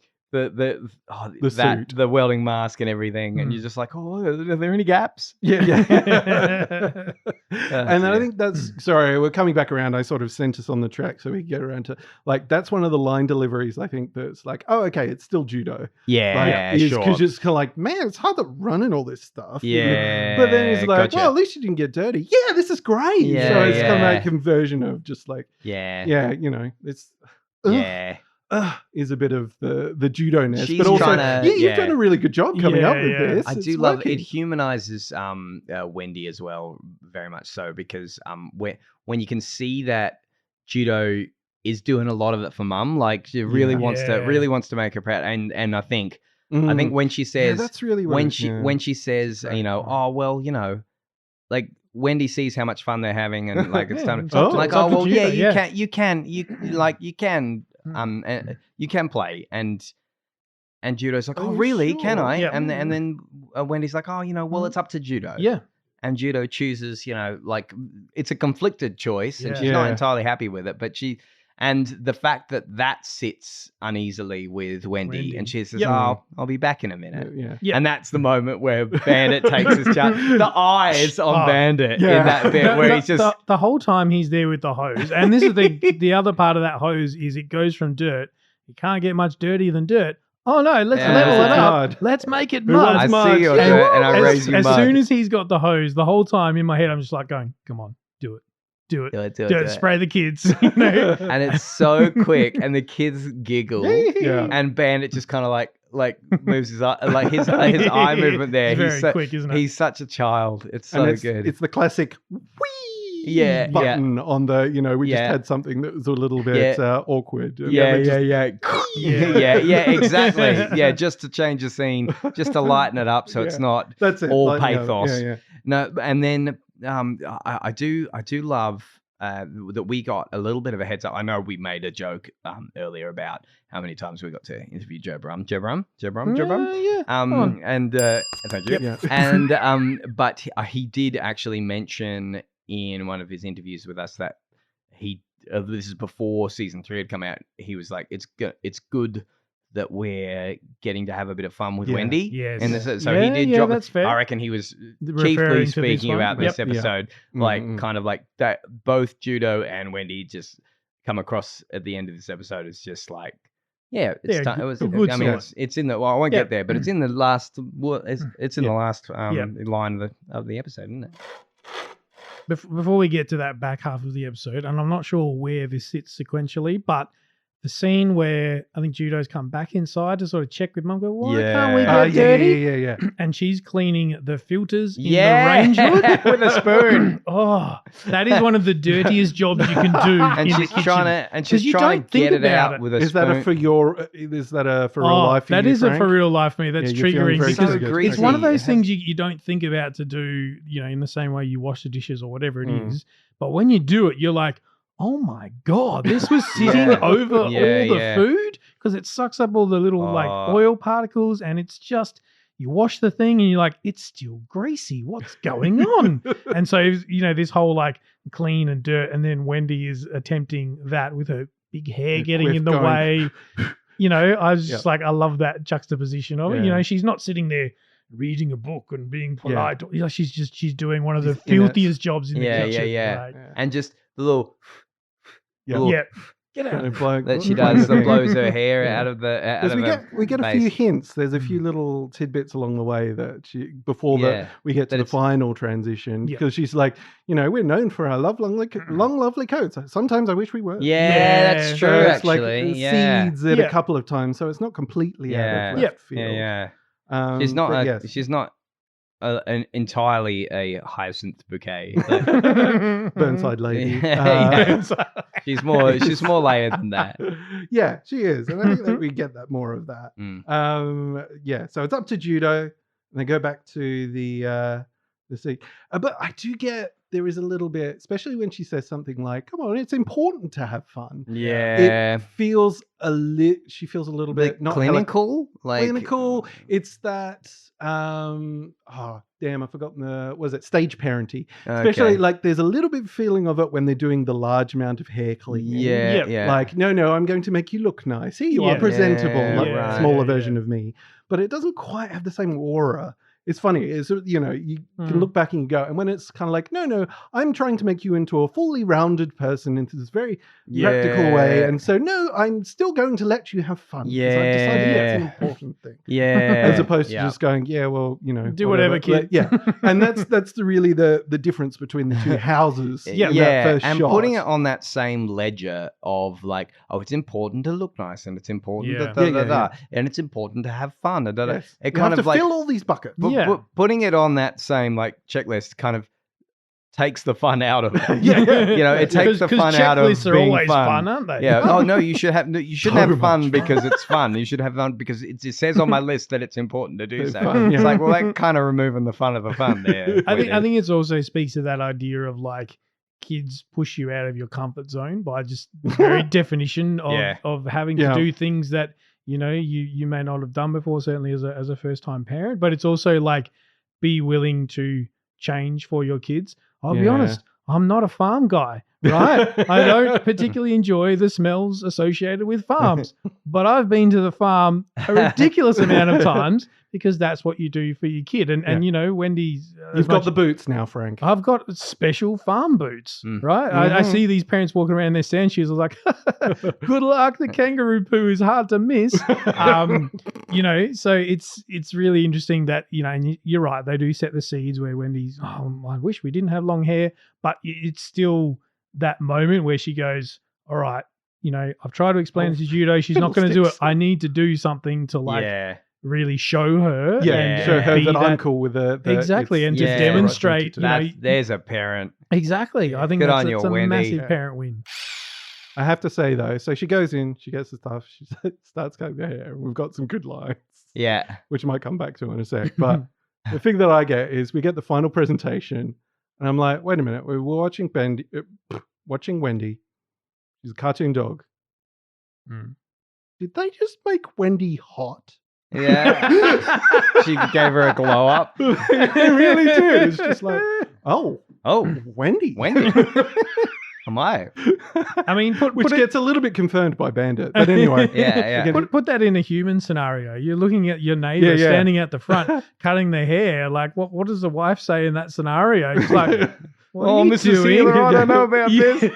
suit, the welding mask and everything, and you're just like, oh, are there any gaps? And I think that's sorry, we're coming back around. I sort of sent us on the track so we can get around to like that's one of the line deliveries. I think that's like, oh, okay, it's still judo. Sure. Because it's kind of like, man, it's hard to run in all this stuff. Yeah, but then it's like, well, at least you didn't get dirty. Yeah, this is great. Yeah, so it's kind of like a conversion of just like, you know, it's is a bit of the judo-ness, but also you've done a really good job coming up with this. I do love it. It humanizes Wendy as well, very much so, because when you can see that judo is doing a lot of it for mum, like she really wants to make her proud, and I think when she says that's really when she says you know, oh well, you know, like Wendy sees how much fun they're having and like it's time to like, oh well, you can play, and judo's like, oh really, sure. Can I? And then Wendy's like, oh, you know, well, it's up to judo. And judo chooses, you know, like it's a conflicted choice, and she's not entirely happy with it, but and the fact that sits uneasily with Wendy. And she says, oh, I'll be back in a minute. And that's the moment where Bandit takes his charge. The eyes on Bandit in that bit where he's just... The whole time he's there with the hose. And this is the other part of that hose is it goes from dirt. You can't get much dirtier than dirt. Oh, no, let's level it up. Let's make it mud. I see your dirt and I raise you mud. As soon as he's got the hose, the whole time in my head, I'm just like going, come on, do it. Do it. Spray the kids. You know? And it's so quick, and the kids giggle, and Bandit just kind of like moves his eye, like his eye movement there. It's very quick, isn't it? He's such a child. It's so good. It's the classic whee button on the, you know, we just had something that was a little bit awkward. Exactly. Just to change the scene, just to lighten it up so it's not all pathos. No, and then I do love that we got a little bit of a heads up. I know we made a joke earlier about how many times we got to interview Joe Brum. And thank you. And but he did actually mention in one of his interviews with us that he this is before season 3 had come out. He was like, it's good that we're getting to have a bit of fun with Wendy. Yes. And so he did drop. That's fair. I reckon he was chiefly speaking about this episode, like kind of like that. Both Judo and Wendy just come across at the end of this episode as just like, it's in the. Well, I won't get there, but it's in the last. It's in the last line of the episode, isn't it? before we get to that back half of the episode, and I'm not sure where this sits sequentially, but the scene where I think Judo's come back inside to sort of check with Mum, go, why can't we get dirty? Yeah. And she's cleaning the filters in the range hood with a spoon. Oh, that is one of the dirtiest jobs you can do And in she's the kitchen. trying to you get don't think it about out it. with a Is spoon. that a for real life for That you, is a Frank? for real life for me. That's Yeah, you're feeling triggering very because triggered. it's one of those It has- things you don't think about to do, in the same way you wash the dishes or whatever it Mm. is. But when you do it, you're like, oh my God, this was sitting Yeah. over all Yeah, the yeah. food because it sucks up all the little oil particles, and it's just, you wash the thing and you're like, it's still greasy. What's going on? And so, this whole like clean and dirt, and then Wendy is attempting that with her big hair getting With in the going- way. I was just like, I love that juxtaposition of it. Yeah. She's not sitting there reading a book and being polite. She's doing one of the She's in it. filthiest jobs in the kitchen. Yeah. Right? And just the little Yeah. little Yeah. Get out. that she does that blows her hair Yeah. out of the Because we get a face. few hints. There's a few little tidbits along the way that before we get to That the it's- final transition. Yeah. Because she's like, we're known for our long, lovely coats. Sometimes I wish we were. Yeah, that's Yeah. true. So it's like Actually, yeah. seeds it Yeah. a couple of times, so it's not completely out of Yeah. left field. Yeah. She's She's not an entirely a hyacinth bouquet. Burnside lady. Yeah. She's more layered than that. Yeah, she is, and I think that we get that more of that. Mm. So it's up to Judo, and they go back to the seat. But I do get there is a little bit, especially when she says something like, "Come on, it's important to have fun." Yeah. It feels she feels a little bit not clinical, clinical. It's that I forgot was it stage parenty? Especially Okay. like there's a little bit feeling of it when they're doing the large amount of hair cleaning. Yeah, Yep. yeah. Like, no, I'm going to make you look nice. Here you are, Yeah. presentable, Yeah, like right. a smaller Yeah, version of me. But it doesn't quite have the same aura. It's funny. It's, you can look back and you go, and when it's kind of like, no, I'm trying to make you into a fully rounded person into this very practical way. And so, no, I'm still going to let you have fun. Because I've decided that's an important thing. Yeah. As opposed to just going, Do whatever, kid. Yeah. And that's really the difference between the two houses. Yeah, in that first and shot. putting it on that same ledger of like, oh, it's important to look nice, and it's important Yeah. and it's important to have fun. Yes. It You kind have of to like fill all these buckets. Yeah. putting it on that same like checklist kind of takes the fun out of it. Yeah. It takes the fun out of checklists are being always fun. fun, aren't they? Yeah. Oh no, you shouldn't So have fun much because it's fun. You should have fun because it says on my list that it's important to do It's so. fun, yeah. It's like, well, that kind of removing the fun of the fun there. I think it also speaks to that idea of like kids push you out of your comfort zone by just the very definition of having to do things that you may not have done before, certainly as a first time parent. But it's also like, be willing to change for your kids. I'll be honest, I'm not a farm guy, right? I don't particularly enjoy the smells associated with farms, but I've been to the farm a ridiculous amount of times because that's what you do for your kid. And Wendy's... You've got the boots now, Frank. I've got special farm boots, right? I see these parents walking around in their sand shoes. I was like, good luck. The kangaroo poo is hard to miss. So it's really interesting that, and you're right. They do set the seeds where Wendy's, I wish we didn't have long hair, but it's still that moment where she goes, all right, I've tried to explain it to Judo. She's not going to do it. I need to do something to really show her. Yeah, show her be that I'm cool with it. Exactly, and to demonstrate, there's a parent. Exactly. I think Good that's on you, a Wendy. massive parent win. I have to say though, so she goes in, she gets the stuff, she starts cutting her hair, and we've got some good lines. Yeah. Which I might come back to in a sec. But the thing that I get is we get the final presentation, and I'm like, wait a minute, we're watching Wendy. She's a cartoon dog. Did they just make Wendy hot? Yeah. She gave her a glow up. It really did. It's just like, oh, Wendy. Am I? I mean, which gets a little bit confirmed by Bandit. But anyway. Yeah. Put that in a human scenario. You're looking at your neighbor standing at the front, cutting their hair. Like, what does the wife say in that scenario? It's like, what are you Mrs. doing? Sealer, I don't know about this.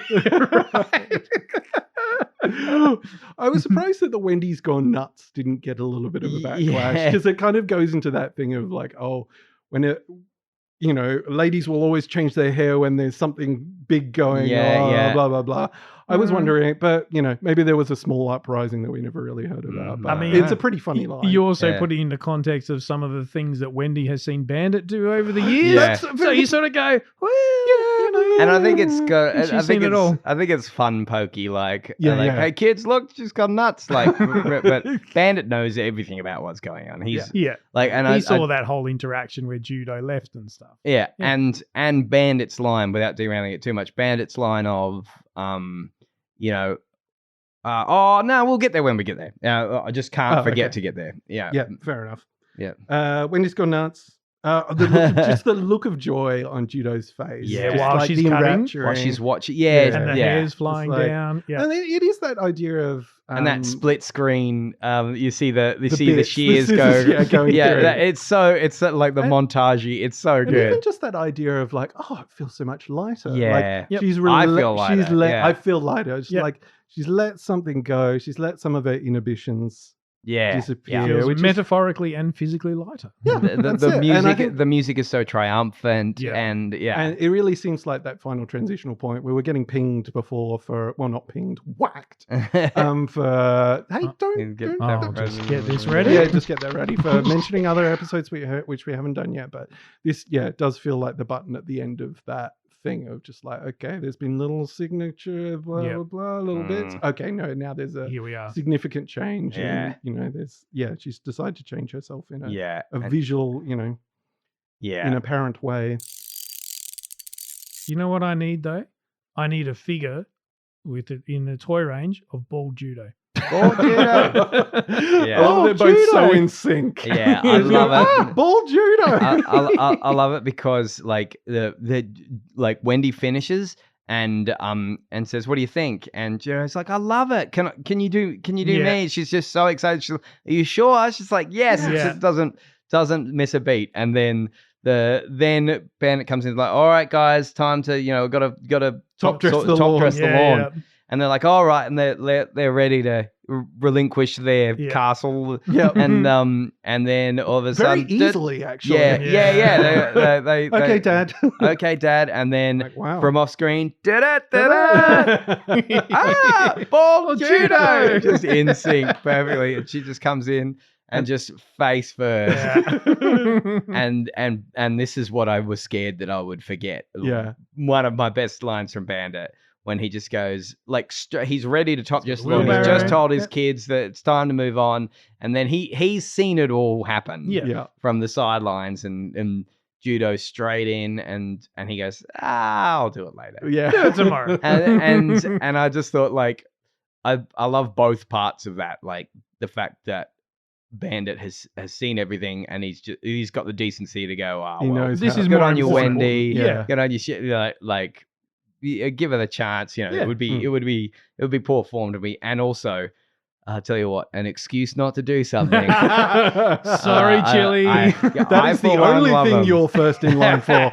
I was surprised that the Wendy's Gone Nuts didn't get a little bit of a backlash because it kind of goes into that thing of like, when ladies will always change their hair when there's something big going on, blah, blah, blah. I was wondering, but, maybe there was a small uprising that we never really heard about. But I mean, it's a pretty funny line. You also put it into context of some of the things that Wendy has seen Bandit do over the years. Yeah. So you sort of go, And I think it's good. She's seen it all. I think it's fun, pokey. Like, Yeah. Hey kids, look, she's gone nuts. Like, but Bandit knows everything about what's going on. He's like, and he I saw that whole interaction where Judo left and stuff. Yeah, and Bandit's line, without derailing it too much, Bandit's line of, oh no, we'll get there when we get there. I just can't forget to get there. Yeah, fair enough. Yeah, Wendy's gone nuts. Just the look of joy on Judo's face. Yeah, just while she's cutting, while she's watching. and the hair's flying down. Yeah, and it is that idea of and that split screen. You see the bits, shears the go. scissors, going through. It's like the montage. It's so and good. even just that idea of like, oh, it feels so much lighter. Yeah, like, she's I feel lighter. I feel lighter. It's like she's let something go. She's let some of her inhibitions disappear. Feels which metaphorically and physically lighter. Yeah, the music is so triumphant, and it really seems like that final transitional point where we're getting pinged before not pinged, whacked. For hey, just get this ready. Yeah, just get that ready for mentioning other episodes which we haven't done yet. But this, it does feel like the button at the end of that thing of just like, okay, there's been little signature, blah blah blah, little bits. Okay, no, now there's a here we are. Significant change. And, there's she's decided to change herself in a visual, in an apparent way. You know what I need though? I need a figure with it in the toy range of bald Judo. Bald Judo. They're both so in sync. Yeah, I love it. Bald Judo. I love it because like the Wendy finishes and says, "What do you think?" And Judo's like, "I love it. Can you do me?" She's just so excited. She's, "Are you sure?" She's like, "Yes." It just doesn't miss a beat. And then then Bandit comes in like, "All right, guys, time to gotta top dress the lawn." Yeah. And they're like, "All right," and they're ready to relinquish their castle. Yeah, and then all of a sudden, very easily, actually. They okay, Dad. Okay, Dad, and then like, wow. From off screen, ball Judo, just in sync perfectly, and she just comes in. And just face first, and this is what I was scared that I would forget. Yeah, one of my best lines from Bandit when he just goes like he's ready to top just lawn. He's just told his kids that it's time to move on, and then he's seen it all happen. From the sidelines, and Judo straight in, and he goes, I'll do it later. Yeah, do it tomorrow. and I just thought like I love both parts of that, like the fact that Bandit has seen everything, and he's got the decency to go, this is good more on you, important. Wendy. Yeah, good on you. Like give her the chance. It would be poor form to me. And also, I'll tell you what, an excuse not to do something. Sorry, Chili. That's the only thing you're first in line for.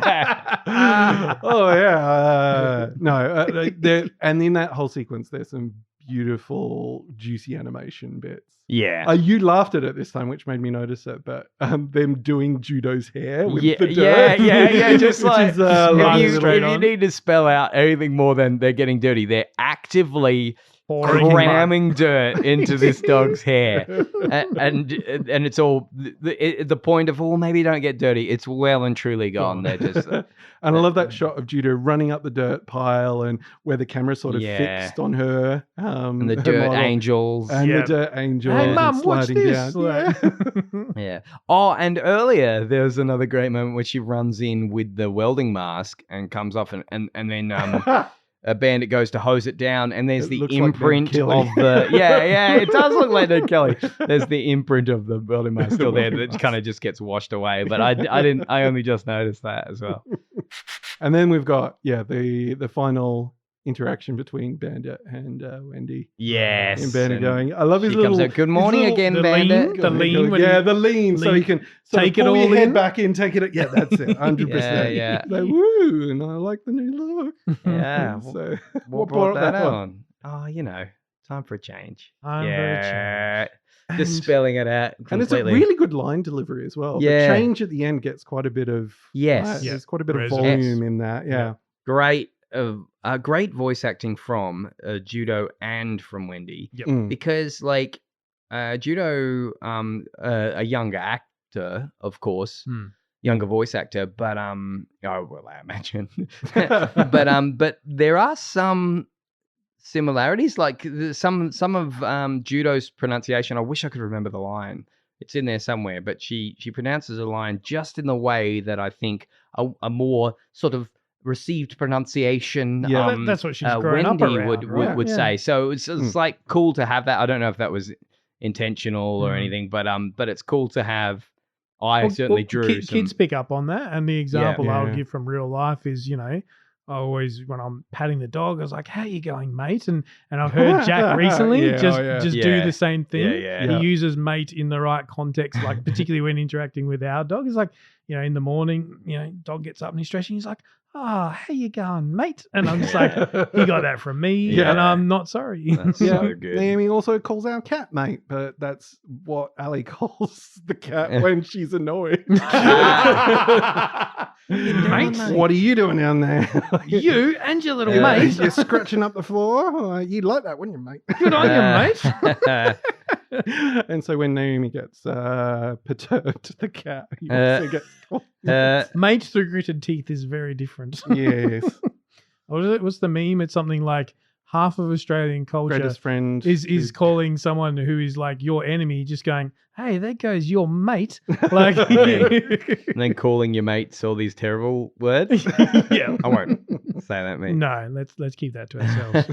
And in that whole sequence, there's some beautiful, juicy animation bits. Yeah. You laughed at it this time, which made me notice it, but them doing Judo's hair with the dirt. Yeah, just like, is, if you need to spell out anything more than they're getting dirty, they're actively cramming dirt into this dog's hair. And it's all, the point of, maybe don't get dirty, it's well and truly gone. They're just... And I love that shot of Judo running up the dirt pile and where the camera's sort of fixed on her. And the dirt angels. And the dirt angels. Hey, Mum, watch this. Yeah. Oh, and earlier there was another great moment where she runs in with the welding mask and comes off and then a Bandit goes to hose it down, and there's the imprint of the... Yeah, it does look like Ned Kelly. There's the imprint of the welding mask still there that kind of just gets washed away, but I only just noticed that as well. And then we've got the final interaction between Bandit and Wendy. Yes. And Bandit going, I love his little... Comes out, good morning again, Bandit. The lean. The lean. So he can take it pull all your head in. back in, take it... Yeah, that's it. 100%. Yeah. Like, woo, and I like the new look. Yeah. So what brought that on? Oh, time for a change. Very change. just spelling it out completely. And it's a really good line delivery as well. Yeah. The change at the end gets quite a bit of Yes. there's quite a bit of Resonance. volume in that. Yeah. great voice acting from Judo and from Wendy. Yep. Mm. Because like Judo, a younger actor, of course, younger voice actor, but oh well, I imagine, but there are some similarities, like some of Judo's pronunciation. I wish I could remember the line. It's in there somewhere, but she pronounces a line just in the way that I think a more sort of received pronunciation. Yeah. That's what she's grown up Wendy around, right? would Yeah. say. So it's like cool to have that. I don't know if that was intentional or anything, but it's cool to have. I certainly drew some. Kids pick up on that, and the example I would Yeah. give from real life is, I always, when I'm patting the dog, I was like, "How you going, mate?" And I've heard Jack recently Yeah, just Yeah. do the same thing. Yeah. He uses mate in the right context, like particularly when interacting with our dog. It's like, in the morning, dog gets up and he's stretching. He's like, "Oh, how you going, mate?" And I'm just like, he got that from me, Yeah. and I'm not sorry. That's Yeah, so good. Naomi also calls our cat mate, but that's what Ali calls the cat when she's annoyed. Mate. What are you doing down there? You and your little Yeah. mate. You're scratching up the floor. You'd like that, wouldn't you, mate? Good on you, mate. And so when Naomi gets perturbed, the cat he also gets called. Mate through gritted teeth is very different. Yes. What is it? What's the meme? It's something like half of Australian culture Greatest friend is calling someone who is like your enemy, just going, "Hey, there goes your mate." Like, And then calling your mates all these terrible words. yeah. I won't say that, mate. No, let's keep that to ourselves.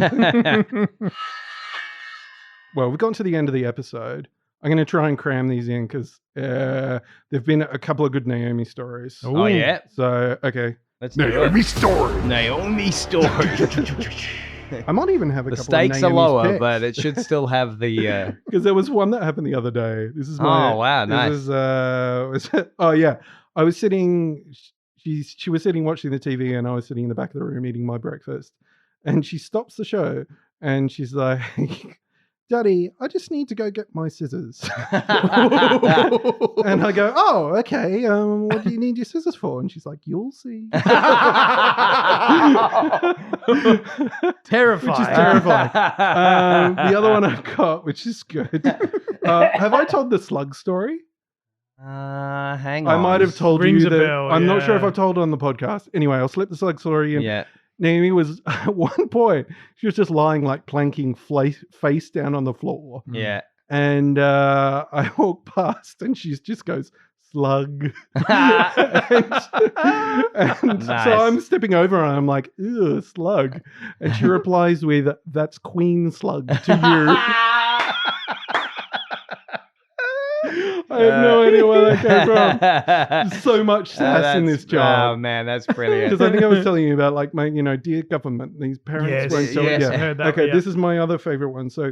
Well, we've gotten to the end of the episode. I'm going to try and cram these in because there've been a couple of good Naomi stories. Oh yeah, So, okay. let's do it. story. Naomi story. I might even have a The couple stakes of are Naomi's lower, picks. but it should still have the. Because there was one that happened the other day. This is my. Oh, wow, nice. This is, oh yeah, I was sitting. She was sitting watching the TV, and I was sitting in the back of the room eating my breakfast. And she stops the show, and she's like, "Daddy, I just need to go get my scissors." And I go, "Oh, okay. What do you need your scissors for?" And she's like, "You'll see." Terrifying. Which is terrifying. The other one I've got, which is good. Have I told the slug story? Hang on. I might have told Rings you a that. bell, I'm not sure if yeah. I've told it on the podcast. Anyway, I'll slip the slug story in. Yeah. Naomi was at one point, she was just lying like planking face down on the floor. Yeah. And I walk past and she just goes, "Slug." and Nice. so I'm stepping over and I'm like, "Ew, slug." And she replies with, "That's Queen Slug to you." I have no idea where that came from. There's so much sass in this Oh job. man, that's brilliant. Because I think I was telling you about, like, my, dear government, these parents Yes, won't tell yes, you. I heard that, Okay, yeah. this is my other favorite one. So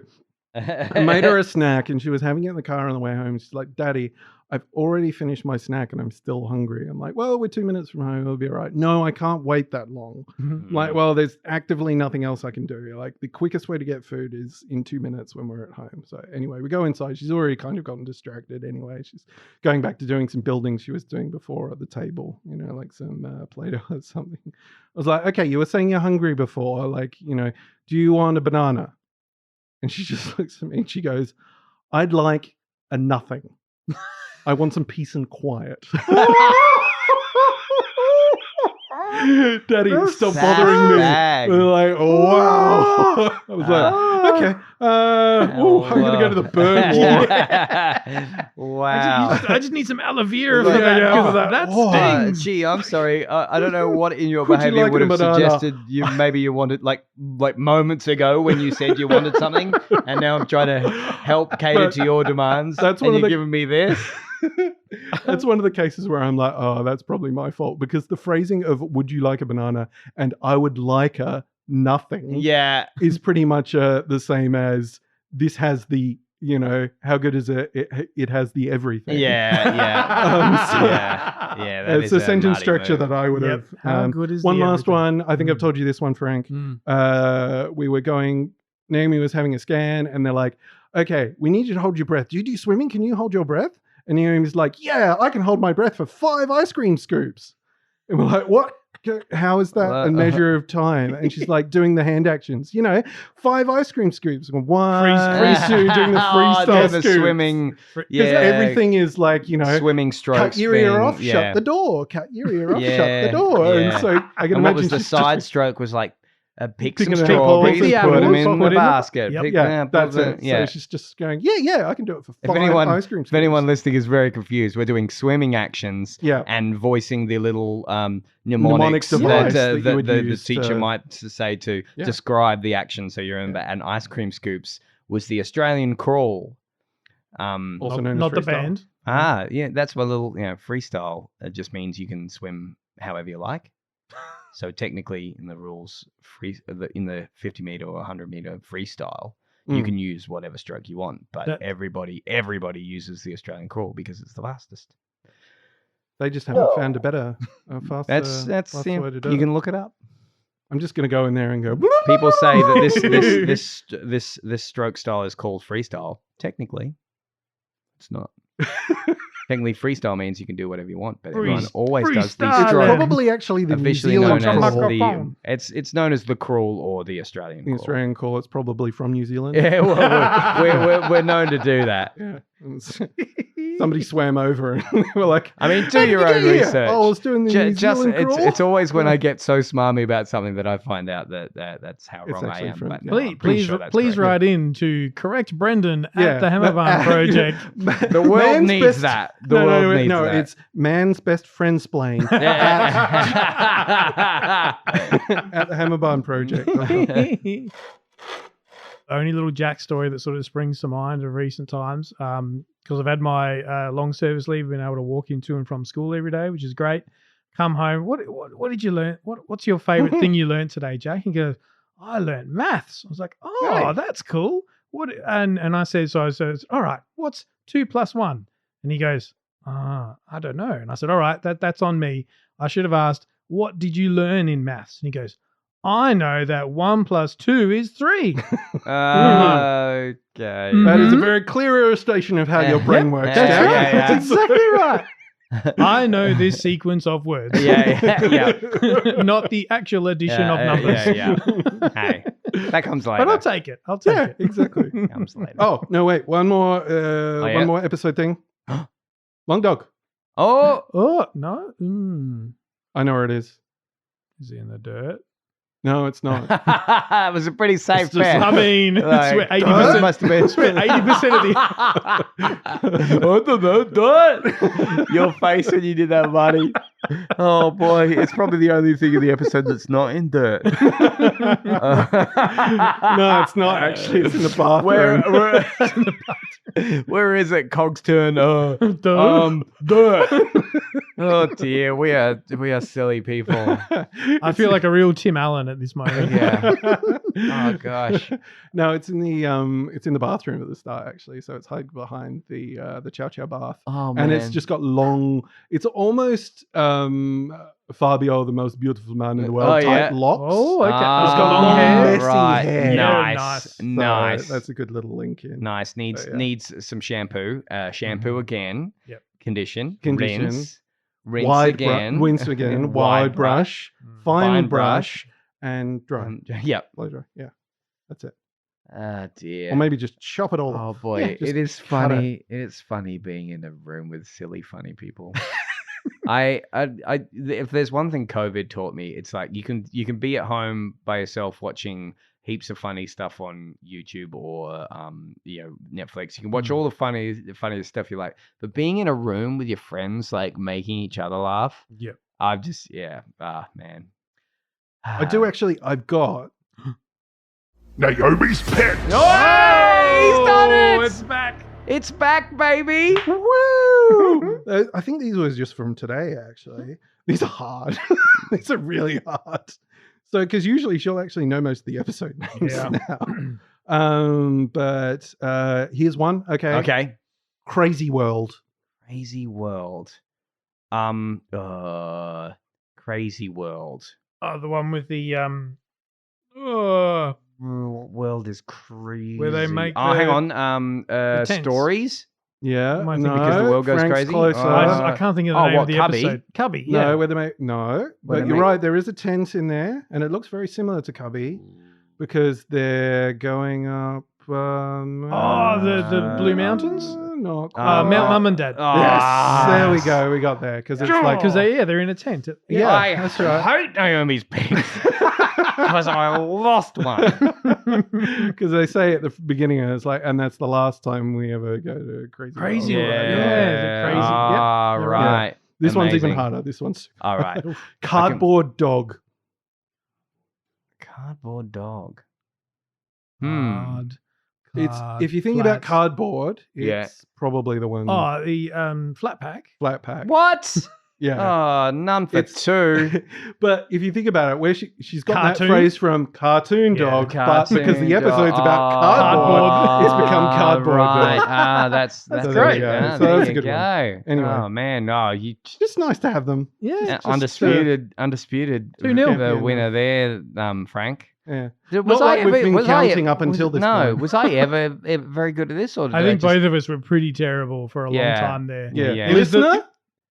I made her a snack and she was having it in the car on the way home. She's like, "Daddy, I've already finished my snack and I'm still hungry." I'm like, "Well, we're 2 minutes from home. It'll be all right." "No, I can't wait that long." I'm like, "Well, there's actively nothing else I can do. Like, the quickest way to get food is in 2 minutes when we're at home." So anyway, we go inside. She's already kind of gotten distracted anyway. She's going back to doing some building she was doing before at the table, like some Play-Doh or something. I was like, "Okay, you were saying you're hungry before. Like, do you want a banana?" And she just looks at me and she goes, "I'd like a nothing. I want some peace and quiet." "Daddy, stop bothering me." Bag. We're like, "Oh, wow." I was like, "Okay, I'm gonna go to the bird wall." Wow. I just need some aloe vera Yeah, for that. yeah, 'cause for that. that Oh, stings. Gee, I'm sorry. I don't know what in your Would you behavior like would a have banana? suggested maybe you wanted like moments ago when you said you wanted something, and now I'm trying to help cater to your demands. That's and one of you're the- giving me this. That's one of the cases where I'm like, "Oh, that's probably my fault," because the phrasing of "would you like a banana" and "I would like a nothing" Yeah. is pretty much the same as "this has the," how good is it? It has the everything. Yeah. Yeah. That It's is a sentence nutty structure move. that I would Yep. have. How good is one the last everything? one. I think I've told you this one, Frank. Mm. We were going. Naomi was having a scan, and they're like, okay, we need you to hold your breath. Do you do swimming? Can you hold your breath? And Naomi's like, yeah, I can hold my breath for 5 ice cream scoops. And we're like, what? How is that a measure of time? And she's like doing the hand actions, 5 ice cream scoops. 1, Free 2, doing the freestyle the scoops. swimming. Because everything is like, swimming strokes. cut your ear off, shut the door. Cut your ear off, shut the door. And so I can and what imagine was the she's side just stroke was like, pick some picking an strawberries, apple, put them in put the in the- basket. Yep. Pick- that's put it. the- So she's just going, yeah, I can do it for 5 ice cream scoops. If anyone listening is very confused, we're doing swimming actions Yeah. and voicing the little Mnemonic mnemonics device that, that you would the use teacher to- might say to Yeah. describe the action so you remember. And ice cream scoops was the Australian crawl. Also known as not the freestyle. band. Yeah, that's my little freestyle. It just means you can swim however you like. So technically, in the rules, in the 50-meter or 100-meter freestyle, you can use whatever stroke you want. But everybody uses the Australian crawl because it's the fastest. They just haven't found a better, faster, That's faster way to do you it. can look it up. I'm just going to go in there and go. People say that this stroke style is called freestyle. Technically, it's not. Technically, freestyle means you can do whatever you want, but everyone always does the freestyle. stroke. Probably actually the New Officially Zealand known as crawl. Microphone. it's known as the crawl or the Australian The crawl. Australian call, it's probably from New Zealand. Yeah, well, we're known to do that. Yeah. And somebody swam over and they were like, I mean, "How do did your you own get here?" research. Oh, I was doing the New Just Zealand crawl. it's always when I get so smarmy about something that I find out that that's how It's wrong I actually am. from- But Yeah, no, Please, I'm pretty please, sure that's please correct. write in to correct Brendan Yeah. at the Hammerbarn Project. The world Man's needs best- that. The No, world needs no, that. it's man's best friend splain Yeah. at the Hammerbarn Project. Only little Jack story that sort of springs to mind of recent times, because I've had my long service leave, been able to walk into and from school every day, which is great. Come home. What did you learn? What's your favorite thing you learned today, Jack? And he goes, I learned maths. I was like, oh, Hey. that's cool. What? And I said, so all right, what's 2 + 1? And he goes, I don't know. And I said, all right, that's on me. I should have asked, what did you learn in maths? And he goes, I know that 1 + 2 is 3. Okay. That is a very clear illustration of how your brain works. That's Jack. right. Yeah. That's exactly right. I know this sequence of words. Yeah. Not the actual addition of numbers. Yeah. Hey, that comes later. But I'll take it. I'll take Yeah, it. exactly. Comes later. Oh, no, wait. One more yeah? one more episode thing. Long dog. Oh, Oh, no. I know where it is. Is he in the dirt? No, it's not. it was a pretty safe It's just- bet. I mean, it's Like, where 80%, dirt must have been. it's where 80% of the. I don't know, dirt. Your face when you did that, buddy. Oh boy, it's probably the only thing in the episode that's not in dirt. No, it's not actually. It's in the bathroom. Where is it? Cog's turn. Dirt. Dirt. Oh dear, we are silly people. I feel like a real Tim Allen at this moment. Yeah. Oh gosh. No, it's in the bathroom at the start actually. So it's hid behind the Chow Chow bath. Oh man. And it's just got long. It's almost Fabio, the most beautiful man in the world, Oh, type yeah. locks. Oh, okay. Ah, It's got long hair. messy right. hair. Nice. Yeah, So Nice. that's a good little link in. Nice. Needs yeah. needs some shampoo. Shampoo again. Yep. Condition. Condition. Rinse Wide again. rinse again. Wide brush. Fine brush. And dry. Yep. Blow dry. Yeah. That's it. Oh dear. Or maybe just chop it all Oh off. boy, Yeah, just it is cut it. funny. It's funny being in a room with silly, funny people. If there's one thing COVID taught me, it's like you can be at home by yourself watching heaps of funny stuff on YouTube or Netflix. You can watch all the funniest stuff you like, but being in a room with your friends, like making each other laugh, Yep. Man. I do actually. I've got. Naomi's pet. Oh, he's done it! It's back. It's back, baby. Woo! I think these was just from today, actually. These are hard. These are really hard. So, because usually she'll actually know most of the episode names now. But here's one. Okay. Okay. Crazy World. Crazy World. Crazy World. Oh, the one with the world is crazy. Where they make hang the- on. tents. Stories. Yeah, Am I thinking no, because the world goes Frank's crazy? Closer. I can't think of the name what, of the Cubby? episode. Cubby, yeah. No, where they make Where but they you're make- right. There is a tent in there, and it looks very similar to Cubby because they're going up. The Blue Mountains? Not Mount Mum and Dad. Yes, there we go. We got there because it's like Because they're in a tent. yeah, I that's right. hate Naomi's pigs because I lost one. Because they say at the beginning, it's like, and that's the last time we ever go to Crazy Crazy World. World. Yeah, the crazy. Ah, Yep. right. This one's even Amazing. harder. This one's All right. cardboard dog. Cardboard dog. Card. It's if you think about flat. cardboard, it's Yeah. probably the one Oh, the flat pack. flat pack. What? Yeah. Oh, none for It's- two. But if you think about it, where she's got Cartoon? that phrase from cartoon Yeah, dog, but because the cartoon episode's dog. about cardboard, it's become cardboard Right. dog. That's So there you great. go. Ah, So there that's a you good one. go. Anyway. Oh man, no, you Just nice to have them. Yeah. undisputed 2-0. the winner there, Frank. Yeah. Was Not like we've been was I- counting up until this No, point. was I ever very good at this? Or did I think just- both of us were pretty terrible for a long Yeah. time there. Yeah. Yeah. It was the- Listener,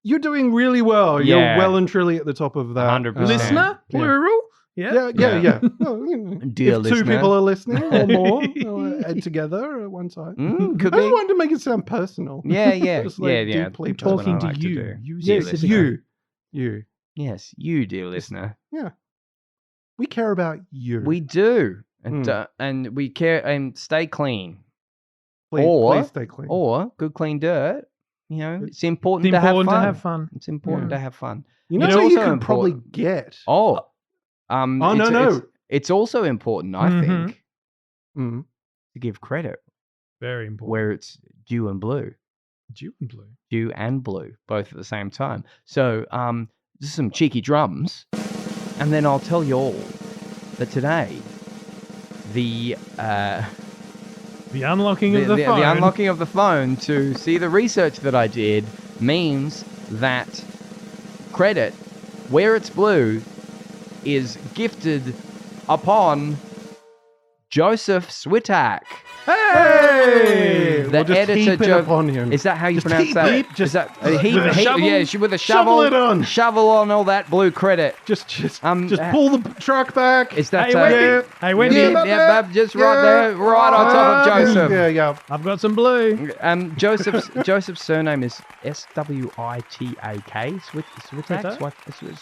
you're doing really well. You're Yeah. well and truly at the top of that. 100%. Listener, Yeah. plural. Yeah. Yeah. Well, you know, Dear if two listener. people are listening or more, add together at one time. Could I be. just wanted to make it sound personal. Yeah. Just like yeah. deeply I'm That's what talking I to like you. do. You Dear Yes, listener. you. Yes, you, dear listener. We care about you. We do, and we care and stay clean, please stay clean. or good clean dirt. You know, Good. it's important, It's important to to have have fun. fun. It's important Yeah. to have fun. You know It's what you also could probably important. get? Oh, no, no. It's also important, I Mhm. think, Mm. to give credit Very important. where it's due and blue. Dew and blue. Dew and blue, both at the same time. So, just some cheeky drums, and then I'll tell you all that today, the The unlocking of the phone. the unlocking of the phone to see the research that I did means that credit, where it's blue, is gifted upon Joseph Switak. Hey! The We'll just editor heap it Joe- upon him. Is that how you Just pronounce heap that? it. Is Just that with a heap? shovel? Yeah, with a Shovel shovel. it on. Shovel on all that blue credit. Just uh, pull the truck back. Is that Hey, Wendy. Hey, Wendy. yeah, just right there, right on top of Joseph. Yeah. I've got some blue. Joseph's surname is Switak.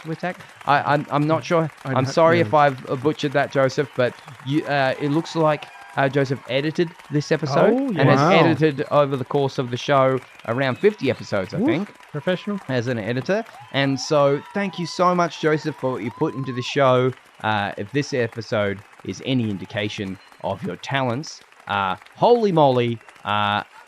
Switak. I'm not sure. I I'm don't sorry know. if I've butchered that, Joseph. But it looks like Joseph edited this episode Oh, and has wow. edited over the course of the show around 50 episodes, I think, Professional. as an editor. And so, thank you so much, Joseph, for what you put into the show. If this episode is any indication of your talents, holy moly,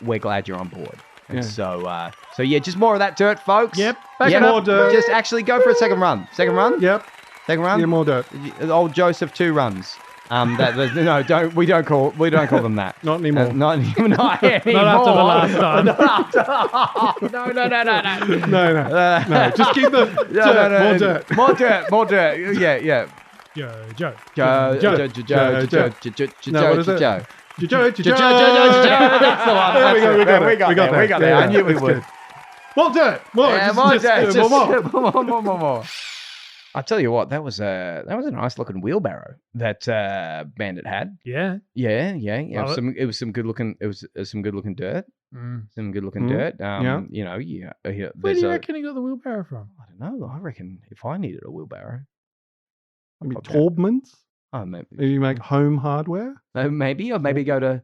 we're glad you're on board. And Yeah. so yeah, just more of that dirt, folks. Yep. Back Yep. it up. More dirt. Just actually go for a second run. Second run. Yep. Second run. Yeah, more dirt. Old Joseph 2 runs. We don't call them that. Not anymore. Not anymore. Not after the last time. No. Just keep the dirt. More dirt. Yeah. Joe. Joe. No, what is it? Joe. Joe. That's the one. There we go. We got it. We got there. I knew we That's would. good. More dirt. More. Yeah, Just- more just, dirt. more. I tell you what, that was a nice looking wheelbarrow that Bandit had. Yeah. Yeah. Love It was some good looking. It was some good looking dirt. Some good looking dirt. Yeah. You know, Where there's do you a. reckon he got the wheelbarrow from? I don't know. I reckon if I needed a wheelbarrow, Maybe Pop that. Taubman's? oh maybe, Maybe you make home hardware? or maybe go to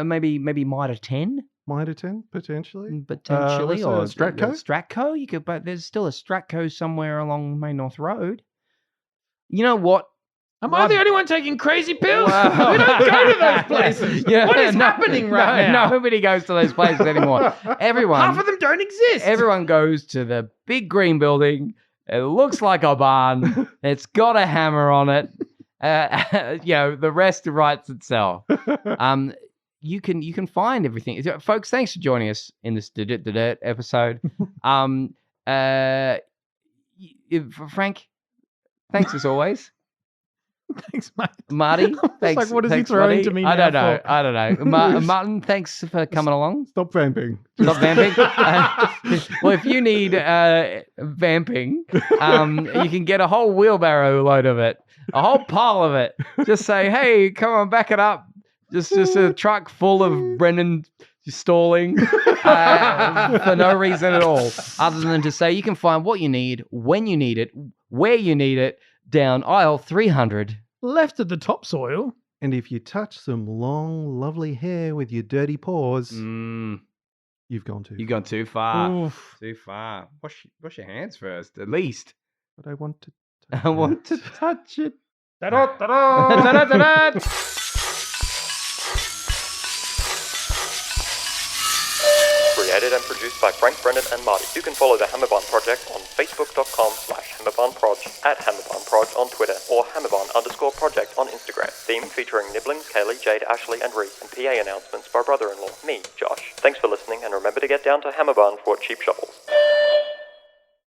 maybe Mitre 10 Mitre 10, potentially? potentially, what's or that, Stratco? Stratco. You could, but there's still a Stratco somewhere along Main North Road. You know what? Am I the only one taking crazy pills? Wow. We don't go to those places. What is happening right now? Nobody goes to those places anymore. Everyone, Half of them don't exist. everyone goes to the big green building. It looks like a barn. It's got a hammer on it. The rest writes itself. You can find everything, folks. Thanks for joining us in this Duda-da-dudaa episode. Frank, thanks as always. Thanks, mate. Marty, It's thanks. like, what is he thanks, throwing Marty. to me I now don't know. for? I don't know. Martin, thanks for coming along. Stop vamping. Stop vamping. Well, if you need vamping, you can get a whole wheelbarrow load of it, a whole pile of it. Just say, hey, come on, back it up. Just a truck full of Brendan stalling for no reason at all, other than to say you can find what you need, when you need it, where you need it, down aisle 300. Left at the topsoil. And if you touch some long, lovely hair with your dirty paws, you've gone too You've far. gone too far. Oof. Too far. Wash your hands first, at least. But I want to. I want to touch it. Ta-da-da-da. Da-da-da-da. Created and produced by Frank, Brendan and Marty. You can follow the Hammerbarn Project on facebook.com/HammerbarnProj, at HammerbarnProj on Twitter, or Hammerbarn_project on Instagram. Theme featuring Nibblings, Kaylee, Jade, Ashley and Reese, and PA announcements by brother-in-law, me, Josh. Thanks for listening, and remember to get down to Hammerbarn for cheap shovels.